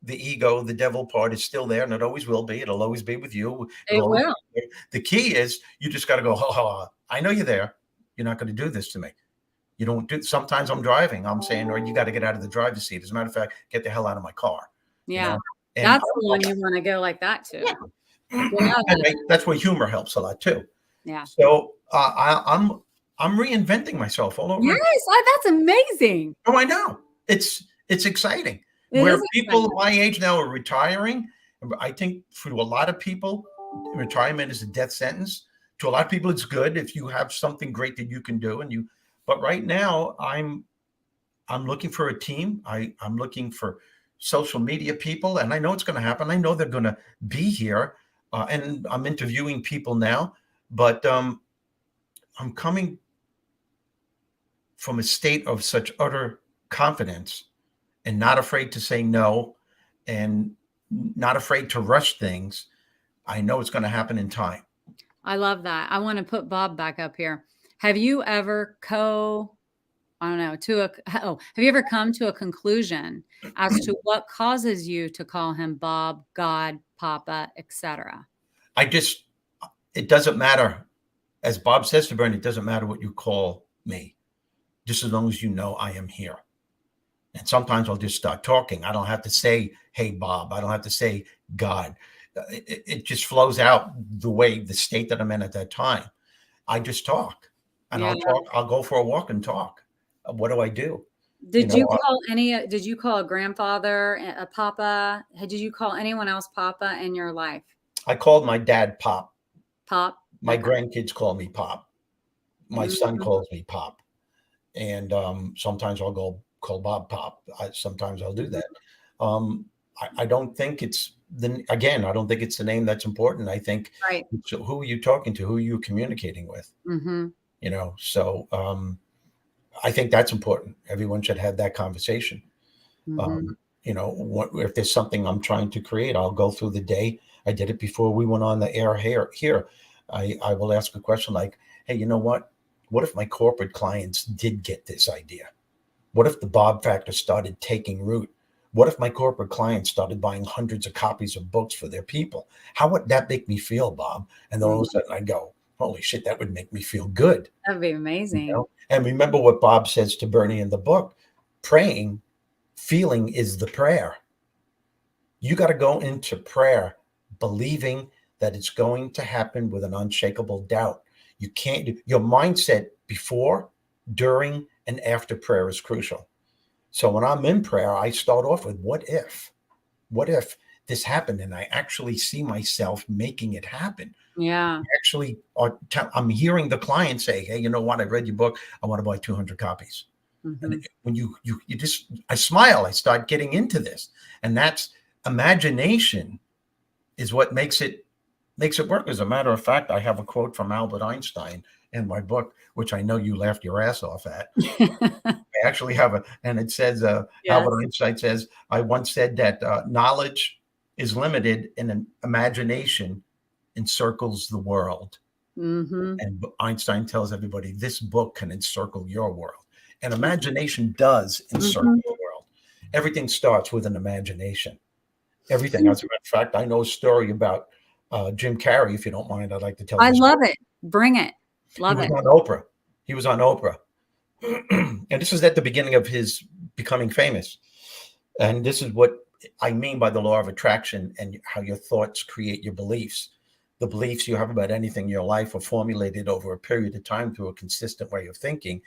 the ego, the devil part is still there, and it always will be. It'll always be with you. It will. The key is you just got to go, I know you're there. You're not going to do this to me. You don't do. Sometimes I'm driving. I'm saying, or you got to get out of the driver's seat. As a matter of fact, get the hell out of my car. Yeah. That's the one you want to go like that too. Yeah. That's where humor helps a lot too. Yeah. So I'm reinventing myself all over. Yes, that's amazing. Oh, I know. It's exciting. Where people my age now are retiring. I think for a lot of people, retirement is a death sentence. To a lot of people, it's good if you have something great that you can do. But right now, I'm looking for a team. I'm looking for social media people, and I know it's going to happen. I know they're going to be here, and I'm interviewing people now. But I'm coming from a state of such utter confidence and not afraid to say no and not afraid to rush things. I know it's going to happen in time. I love that. I want to put Bob back up here. Have you ever have you ever come to a conclusion as to what causes you to call him Bob, God, Papa, etc.? It doesn't matter. As Bob says to Bernie, it doesn't matter what you call me, just as long as you know I am here. And sometimes I'll just start talking. I don't have to say, hey, Bob. I don't have to say God. It just flows out the state that I'm in at that time. I just talk. And I'll go for a walk and talk. What do I do? Did you call a grandfather, a Papa? Did you call anyone else Papa in your life? I called my dad Pop. Pop. My grandkids call me Pop. My son calls me Pop. And sometimes I'll go call Bob Pop. Sometimes I'll do that. I don't think it's I don't think it's the name that's important. I think who are you talking to? Who are you communicating with? Mm-hmm. So I think that's important. Everyone should have that conversation. Mm-hmm. If there's something I'm trying to create, I'll go through the day. I did it before we went on the air here. I will ask a question like, hey, you know what? What if my corporate clients did get this idea? What if the Bob factor started taking root? What if my corporate clients started buying hundreds of copies of books for their people? How would that make me feel, Bob? And then all of a sudden I go, holy shit, that would make me feel good. That'd be amazing. And remember what Bob says to Bernie in the book, feeling is the prayer. You got to go into prayer believing that it's going to happen with an unshakable doubt. You can't your mindset before, during, and after prayer is crucial. So when I'm in prayer, I start off with what if this happened and I actually see myself making it happen. Yeah. Actually, I'm hearing the client say, hey, you know what? I read your book. I want to buy 200 copies. Mm-hmm. And when I smile, I start getting into this. And that's imagination is what makes it work. As a matter of fact, I have a quote from Albert Einstein in my book, which I know you laughed your ass off at. I actually have and it says, Albert Einstein says, I once said that knowledge is limited and an imagination encircles the world. Mm-hmm. And Einstein tells everybody, this book can encircle your world. And imagination does encircle the world. Everything starts with an imagination. Everything. As a matter of fact, I know a story about Jim Carrey. If you don't mind, I'd like to tell you. I love it. Bring it. Love it. He was on Oprah. And this was at the beginning of his becoming famous. And this is what I mean by the law of attraction and how your thoughts create your beliefs. The beliefs you have about anything in your life are formulated over a period of time through a consistent way of thinking.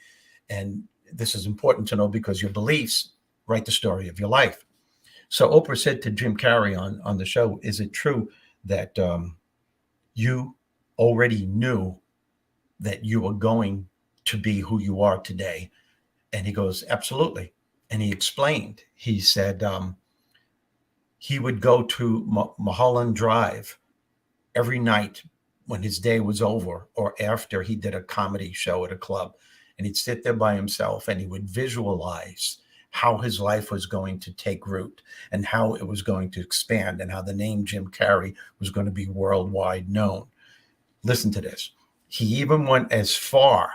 And this is important to know because your beliefs write the story of your life. So Oprah said to Jim Carrey on the show, is it true that you already knew that you were going to be who you are today? And he goes, absolutely. And he explained, he said he would go to Mulholland Drive every night when his day was over or after he did a comedy show at a club. And he'd sit there by himself and he would visualize how his life was going to take root and how it was going to expand and how the name Jim Carrey was going to be worldwide known. Listen to this. He even went as far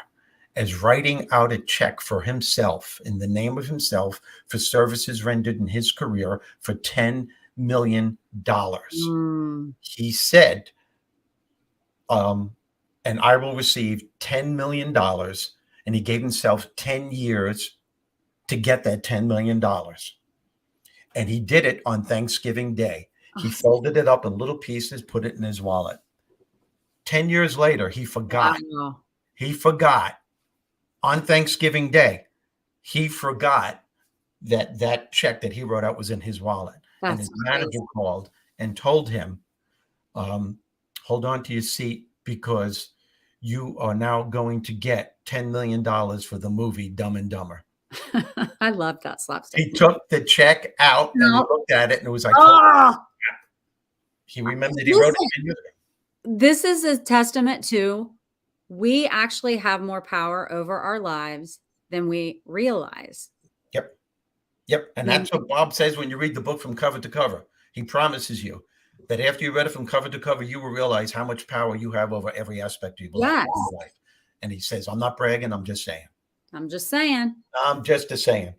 as writing out a check for himself in the name of himself for services rendered in his career for $10 million. He said, and I will receive $10 million. And he gave himself 10 years to get that $10 million. And he did it on Thanksgiving Day. He folded it up in little pieces, put it in his wallet. 10 years later, he forgot. Wow. He forgot on Thanksgiving Day. He forgot that check that he wrote out was in his wallet. That's and his manager called and told him, hold on to your seat because you are now going to get $10 million for the movie Dumb and Dumber. I love that slapstick. He took the check out and he looked at it and it was like, he remembered he wrote it 10 years ago. This is a testament to we actually have more power over our lives than we realize. Yep. And that's what Bob says when you read the book from cover to cover. He promises you that after you read it from cover to cover, you will realize how much power you have over every aspect of your life. And he says, I'm not bragging. I'm just saying. I'm just saying. I'm just saying.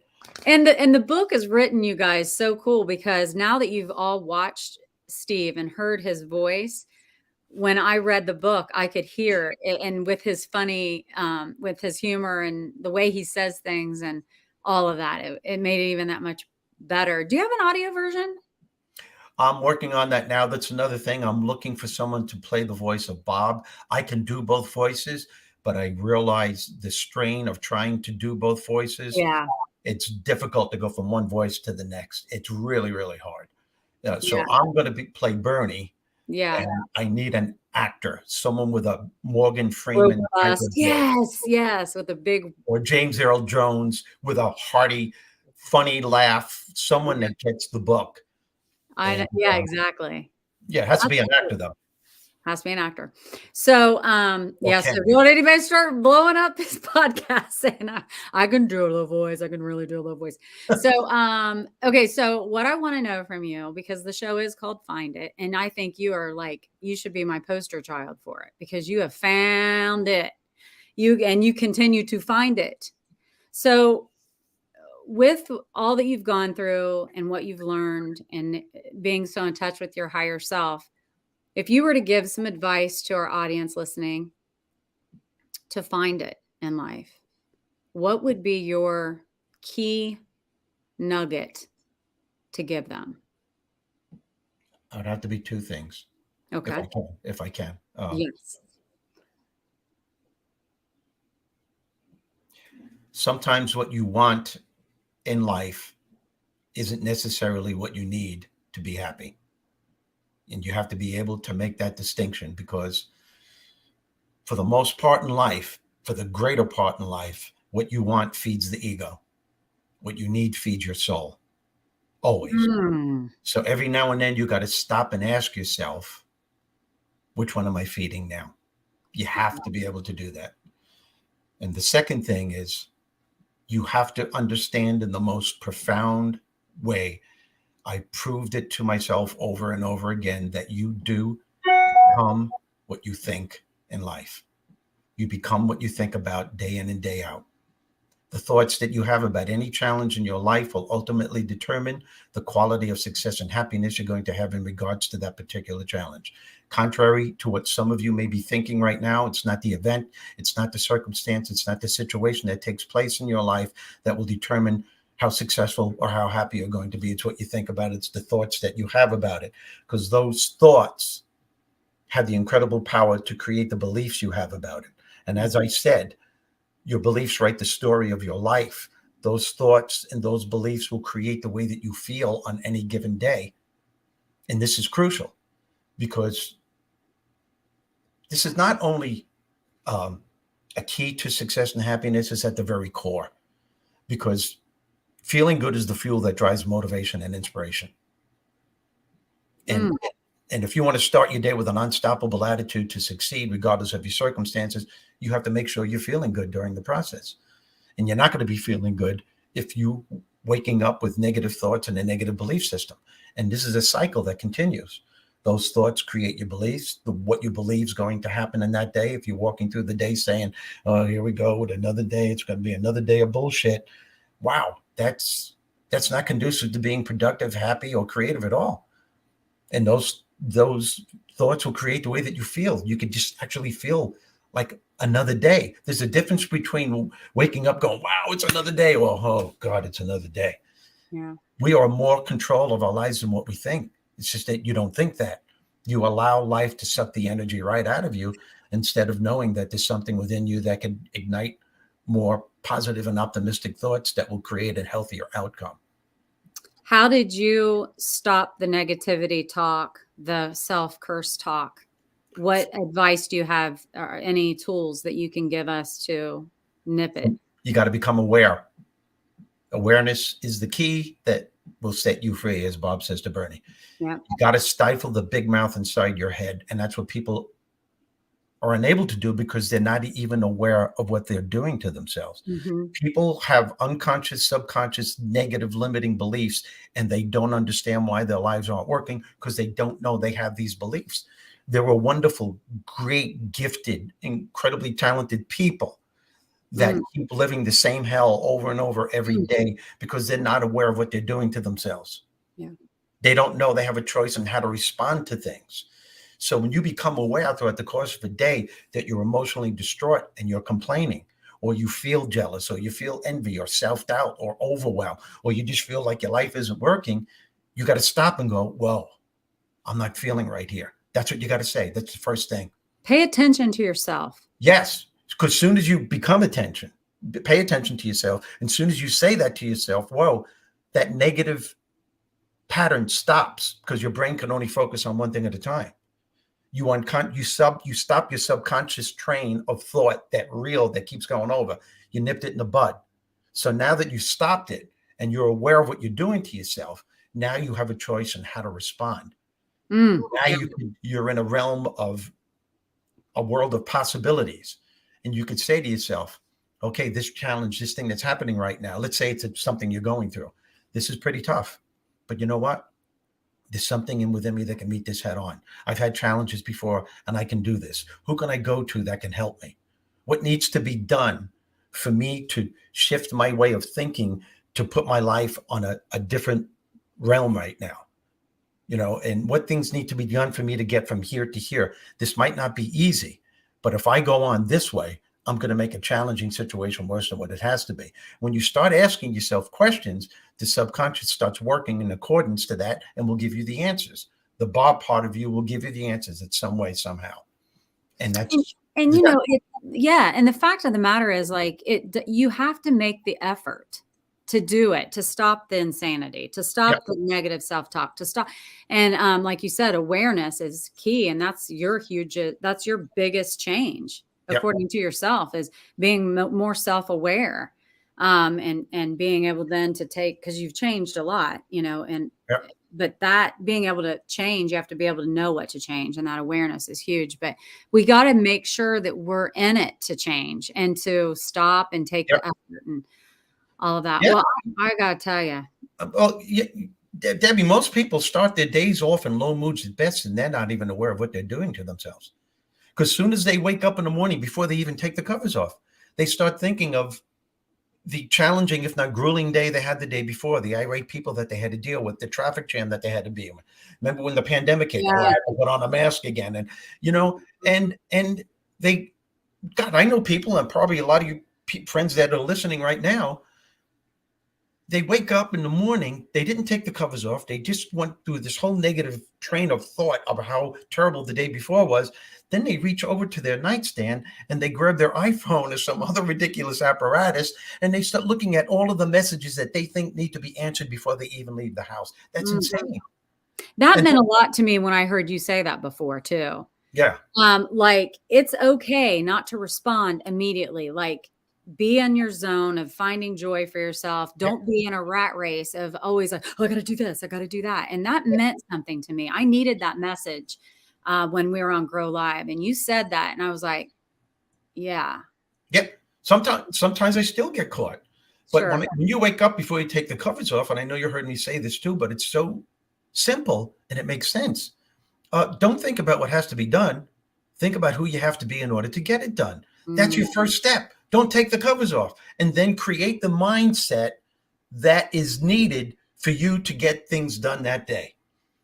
And the book is written, you guys, so cool because now that you've all watched Steve and heard his voice, when I read the book, I could hear it, and with his funny, with his humor and the way he says things and all of that, it made it even that much better. Do you have an audio version? I'm working on that now. That's another thing. I'm looking for someone to play the voice of Bob. I can do both voices, but I realize the strain of trying to do both voices. Yeah. It's difficult to go from one voice to the next. It's really, really hard. So I'm going to play Bernie. Yeah. And I need an actor, someone with a Morgan Freeman. Yes. With a big. Or James Earl Jones with a hearty, funny laugh, someone that gets the book. Exactly. Yeah, it has to be an actor, though. Has to be an actor. So, so if you want anybody to start blowing up his podcast saying, I can do a little voice. I can really do a little voice. So, okay. So what I want to know from you, because the show is called Find It. And I think you are you should be my poster child for it because you have found it. You continue to find it. So with all that you've gone through and what you've learned and being so in touch with your higher self, if you were to give some advice to our audience listening to find it in life, what would be your key nugget to give them? It would have to be two things. Okay. If I can. Yes. Sometimes what you want in life isn't necessarily what you need to be happy. And you have to be able to make that distinction because for the most part in life, for the greater part in life, what you want feeds the ego. What you need feeds your soul. Always. So every now and then you got to stop and ask yourself, which one am I feeding now? You have to be able to do that. And the second thing is you have to understand in the most profound way. I proved it to myself over and over again that you do become what you think in life. You become what you think about day in and day out. The thoughts that you have about any challenge in your life will ultimately determine the quality of success and happiness you're going to have in regards to that particular challenge. Contrary to what some of you may be thinking right now, it's not the event, it's not the circumstance, it's not the situation that takes place in your life that will determine how successful or how happy you're going to be. It's what you think about it. It's the thoughts that you have about it, because those thoughts have the incredible power to create the beliefs you have about it. And as I said, your beliefs write the story of your life. Those thoughts and those beliefs will create the way that you feel on any given day. And this is crucial, because this is not only a key to success and happiness, it's at the very core, because feeling good is the fuel that drives motivation and inspiration. And if you want to start your day with an unstoppable attitude to succeed, regardless of your circumstances, you have to make sure you're feeling good during the process. And you're not going to be feeling good if you waking up with negative thoughts and a negative belief system. And this is a cycle that continues. Those thoughts create your beliefs, what you believe is going to happen in that day. If you're walking through the day saying, oh, here we go with another day, it's going to be another day of bullshit. Wow, that's not conducive to being productive, happy, or creative at all. And those thoughts will create the way that you feel. You could just actually feel like another day. There's a difference between waking up going, wow, it's another day, or, oh God, it's another day. Yeah. We are more control of our lives than what we think. It's just that you don't think that. You allow life to suck the energy right out of you, instead of knowing that there's something within you that can ignite more positive and optimistic thoughts that will create a healthier outcome. How did you stop the negativity talk, the self-curse talk? What advice do you have, or any tools that you can give us to nip it? You got to become aware. Awareness is the key that will set you free, as Bob says to Bernie. Yeah. You got to stifle the big mouth inside your head. And that's what people are unable to do, because they're not even aware of what they're doing to themselves. Mm-hmm. People have unconscious, subconscious, negative, limiting beliefs, and they don't understand why their lives aren't working, because they don't know they have these beliefs. There were wonderful, great, gifted, incredibly talented people that keep living the same hell over and over every day, because they're not aware of what they're doing to themselves. Yeah. They don't know they have a choice on how to respond to things. So when you become aware throughout the course of a day that you're emotionally distraught and you're complaining, or you feel jealous, or you feel envy, or self-doubt, or overwhelmed, or you just feel like your life isn't working, you got to stop and go, whoa, I'm not feeling right here. That's what you got to say. That's the first thing. Pay attention to yourself. Yes, because as soon as you become pay attention to yourself, and as soon as you say that to yourself, whoa, that negative pattern stops, because your brain can only focus on one thing at a time. You stop your subconscious train of thought, that keeps going over. You nipped it in the bud. So now that you stopped it and you're aware of what you're doing to yourself, now you have a choice on how to respond. Now you're in a realm of a world of possibilities, and you could say to yourself, okay, this challenge, this thing that's happening right now, let's say it's something you're going through. This is pretty tough, but you know what? There's something within me that can meet this head on. I've had challenges before, and I can do this. Who can I go to that can help me? What needs to be done for me to shift my way of thinking, to put my life on a different realm right now? And what things need to be done for me to get from here to here? This might not be easy, but if I go on this way, I'm going to make a challenging situation worse than what it has to be. When you start asking yourself questions, the subconscious starts working in accordance to that and will give you the answers. The Bob part of you will give you the answers in some way, somehow. And that's... And and the fact of the matter is, like, you have to make the effort to do it, to stop the insanity, to stop the negative self-talk, to stop. And like you said, awareness is key. And that's your biggest change, according to yourself, is being more self-aware, and being able then to take, because you've changed a lot, but that being able to change, you have to be able to know what to change. And that awareness is huge, but we got to make sure that we're in it to change and to stop and take the effort and all of that. Well, I got to tell you. Well, Debbie, most people start their days off in low moods at best, and they're not even aware of what they're doing to themselves. Because as soon as they wake up in the morning, before they even take the covers off, they start thinking of the challenging, if not grueling day they had the day before, the irate people that they had to deal with, the traffic jam that they had to be in. Remember when the pandemic hit, they had to put on a mask again. And, and they, God, I know people, and probably a lot of you friends that are listening right now, they wake up in the morning, they didn't take the covers off. They just went through this whole negative train of thought of how terrible the day before was. Then they reach over to their nightstand and they grab their iPhone or some other ridiculous apparatus, and they start looking at all of the messages that they think need to be answered before they even leave the house. That's insane. That And meant a lot to me when I heard you say that before too. yeah. Like, it's okay not to respond immediately. Like, be in your zone of finding joy for yourself. Don't be in a rat race of always like, oh, I got to do this, I got to do that. And that meant something to me. I needed that message when we were on Grow Live, and you said that, and I was like, yeah. Yep. Sometimes I still get caught. But Sure. when you wake up before you take the covers off, and I know you heard me say this too, but it's so simple and it makes sense. Don't think about what has to be done. Think about who you have to be in order to get it done. That's your first step. Don't take the covers off, and then create the mindset that is needed for you to get things done that day.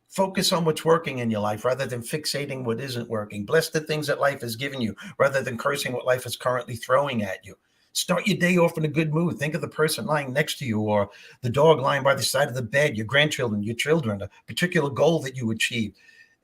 Focus on what's working in your life rather than fixating what isn't working. Bless the things that life has given you rather than cursing what life is currently throwing at you. Start your day off in a good mood. Think of the person lying next to you, or the dog lying by the side of the bed, your grandchildren, your children, a particular goal that you achieved.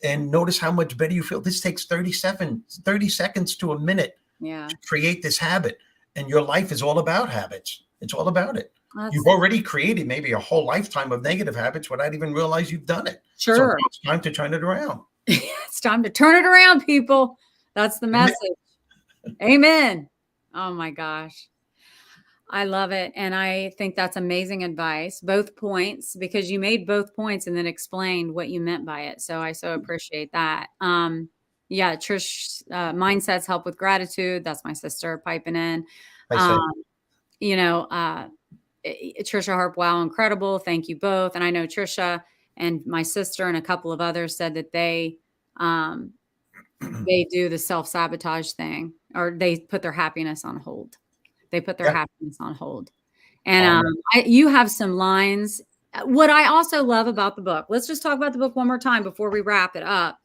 And notice how much better you feel. This takes 30 seconds to a minute to create this habit. And your life is all about habits. It's all about it. You've already created maybe a whole lifetime of negative habits without even realize you've done it. Sure. So it's time to turn it around. It's time to turn it around, people. That's the message. Amen. Oh my gosh. I love it. And I think that's amazing advice, both points, because you made both points and then explained what you meant by it. So I so appreciate that. Yeah, Trish, mindsets help with gratitude. That's my sister piping in. You know, Trisha Harp, wow, incredible. Thank you both. And I know Trisha and my sister and a couple of others said that they do the self-sabotage thing, or they put their happiness on hold. They put their happiness on hold. And you have some lines. What I also love about the book, let's just talk about the book one more time before we wrap it up.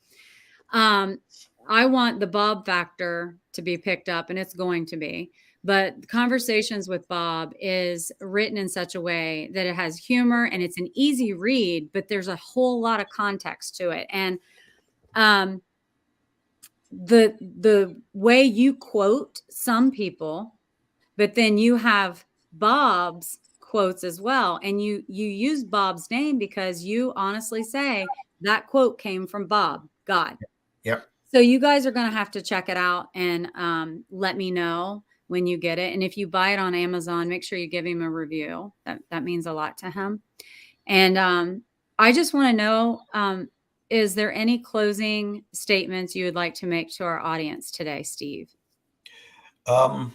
I want the Bob factor to be picked up, and it's going to be. But Conversations with Bob is written in such a way that it has humor and it's an easy read, but there's a whole lot of context to it. And the way you quote some people, but then you have Bob's quotes as well. And you use Bob's name because you honestly say that quote came from Bob, God. Yep. So you guys are going to have to check it out and let me know when you get it. And if you buy it on Amazon, make sure you give him a review. That means a lot to him. And I just want to know, is there any closing statements you would like to make to our audience today, Steve? I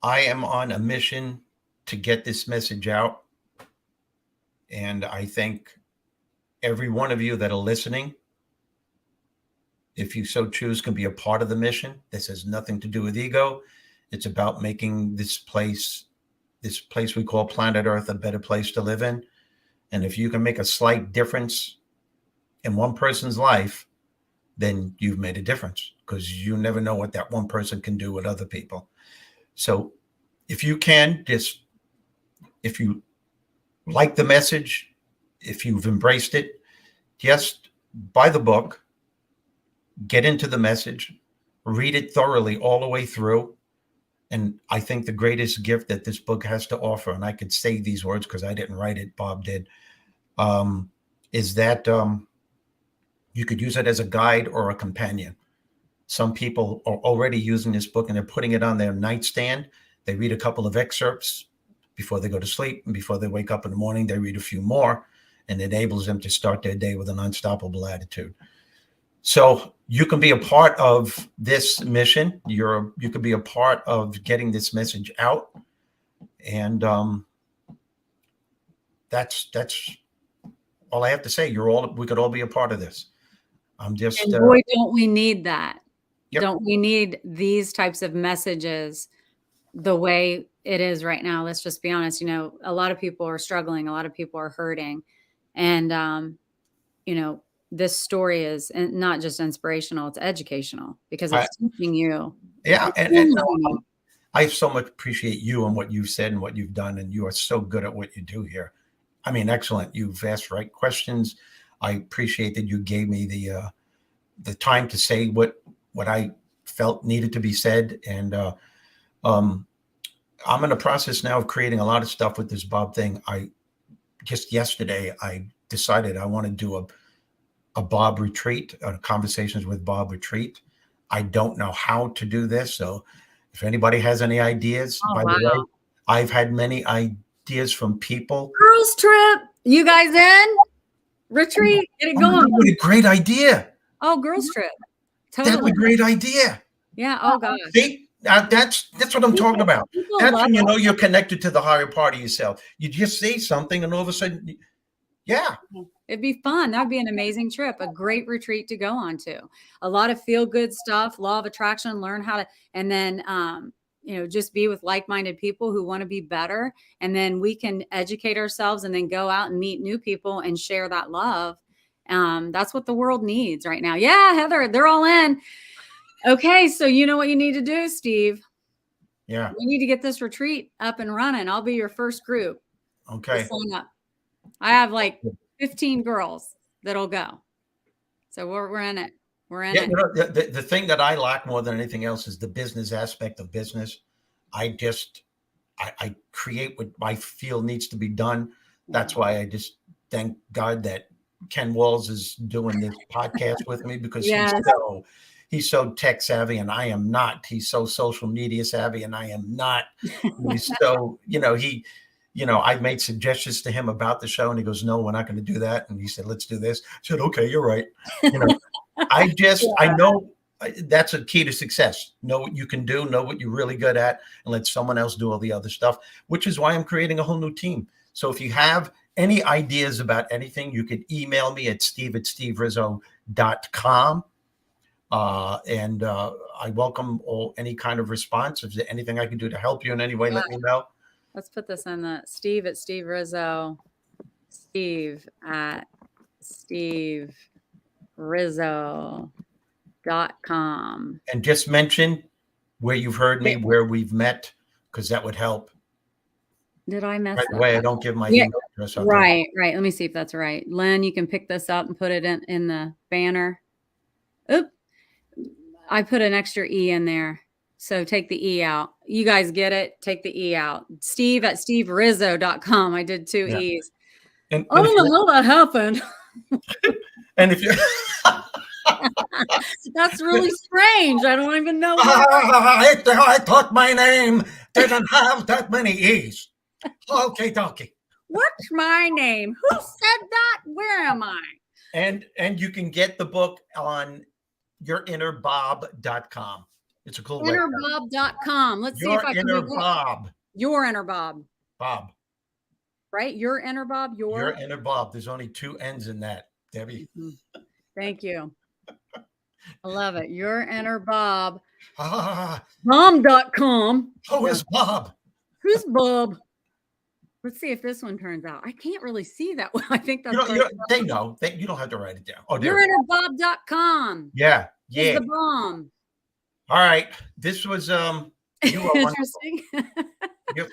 am on a mission to get this message out. And I think every one of you that are listening, if you so choose, can be a part of the mission. This has nothing to do with ego. It's about making this place we call planet Earth a better place to live in. And if you can make a slight difference in one person's life, then you've made a difference, because you never know what that one person can do with other people. So if you can, if you like the message, if you've embraced it, just buy the book, get into the message, read it thoroughly all the way through. And I think the greatest gift that this book has to offer, and I could say these words because I didn't write it, Bob did, is that you could use it as a guide or a companion. Some people are already using this book and they're putting it on their nightstand. They read a couple of excerpts before they go to sleep, and before they wake up in the morning, they read a few more, and it enables them to start their day with an unstoppable attitude. So you can be a part of this mission. You can be a part of getting this message out. And that's all I have to say. We could all be a part of this. I'm just, and boy, don't we need that. Yep. Don't we need these types of messages the way it is right now? Let's just be honest. You know, a lot of people are struggling. A lot of people are hurting. And, you know, this story is not just inspirational, it's educational, because it's teaching you. Yeah. And I so much appreciate you and what you've said and what you've done. And you are so good at what you do here. I mean, excellent. You've asked right questions. I appreciate that you gave me the time to say what I felt needed to be said. And I'm in the process now of creating a lot of stuff with this Bob thing. Just yesterday, I decided I want to do a Bob retreat, conversations with Bob retreat. I don't know how to do this. So if anybody has any ideas, by the way, I've had many ideas from people. Girls trip. You guys in? Retreat. Get it going. What a great idea. Oh, girls trip. Totally. That's a great idea. Yeah. Oh gosh. See, that's what I'm talking about. That's when you know you're connected to the higher part of yourself. You just say something and all of a sudden, yeah. It'd be fun. That'd be an amazing trip, a great retreat to go on to. A lot of feel good stuff, law of attraction, learn how to, and then, just be with like-minded people who want to be better. And then we can educate ourselves and then go out and meet new people and share that love. That's what the world needs right now. Yeah, Heather, they're all in. Okay. So you know what you need to do, Steve? Yeah. We need to get this retreat up and running. I'll be your first group. Okay. Sign up. I have like 15 girls that'll go. So we're in it. We're in it. You know, the thing that I lack more than anything else is the business aspect of business. I create what I feel needs to be done. That's why I just thank God that Ken Walls is doing this podcast with me, because he's so tech savvy and I am not. He's so social media savvy and I am not. He's so, I made suggestions to him about the show and he goes, no, we're not going to do that. And he said, let's do this. I said, okay, you're right. I know that's a key to success. Know what you can do, know what you're really good at, and let someone else do all the other stuff, which is why I'm creating a whole new team. So if you have any ideas about anything, you could email me at steve@steverizzo.com. And I welcome any kind of response. If there's anything I can do to help you in any way, let me know. Let's put this in the Steve@SteveRizzo. Steve@SteveRizzo.com. And just mention where you've heard me, where we've met, because that would help. Did I mess right that away? up? I don't give my email address out there. Right. Let me see if that's right. Len, you can pick this up and put it in the banner. Oop. I put an extra E in there. So take the E out. You guys get it? Take the E out. Steve@SteveRizzo.com. I did two E's. And I don't know how that happened. And if you That's really strange. I don't even know. I thought my name didn't have that many E's. Okay, dokie. What's my name? Who said that? Where am I? And you can get the book on yourinnerbob.com. It's a cool Innerbob.com. Let's see if I can do Bob. Your Inner Bob. Bob. Right? Your Inner Bob. Your Inner Bob. There's only 2 N's in that, Debbie. Thank you. I love it. Your Inner Bob. Bomb.com. Bomb.com. Who is Bob? Who's Bob? Let's see if this one turns out. I can't really see that well. I think that's they know. You don't have to write it down. Oh, Yourinnerbob.com. Yeah. It's the bomb. All right. This was you are interesting. You're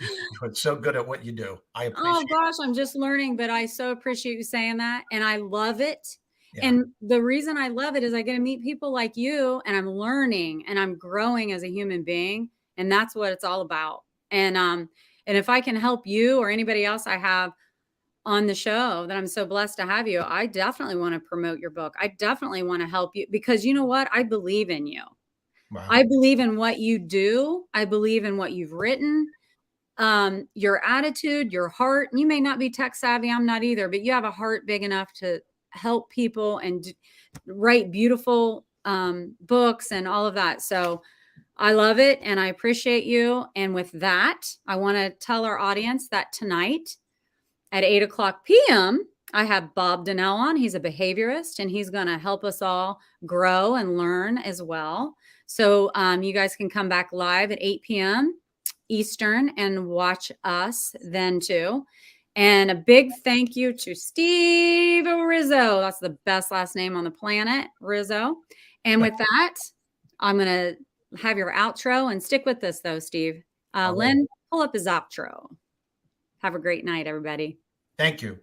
so good at what you do. I appreciate Oh gosh, I'm just learning, but I so appreciate you saying that. And I love it. Yeah. And the reason I love it is I get to meet people like you, and I'm learning and I'm growing as a human being. And that's what it's all about. And if I can help you or anybody else I have on the show, that I'm so blessed to have you, I definitely want to promote your book. I definitely want to help you, because you know what? I believe in you. Wow. I believe in what you do. I believe in what you've written, your attitude, your heart. You may not be tech savvy. I'm not either, but you have a heart big enough to help people and write beautiful books and all of that. So I love it and I appreciate you. And with that, I want to tell our audience that tonight at 8:00 p.m., I have Bob Donnell on. He's a behaviorist and he's going to help us all grow and learn as well. So you guys can come back live at 8 p.m. Eastern and watch us then too. And a big thank you to Steve Rizzo. That's the best last name on the planet, Rizzo. And with that, I'm going to have your outro, and stick with this though, Steve. Lynn, pull up his outro. Have a great night, everybody. Thank you.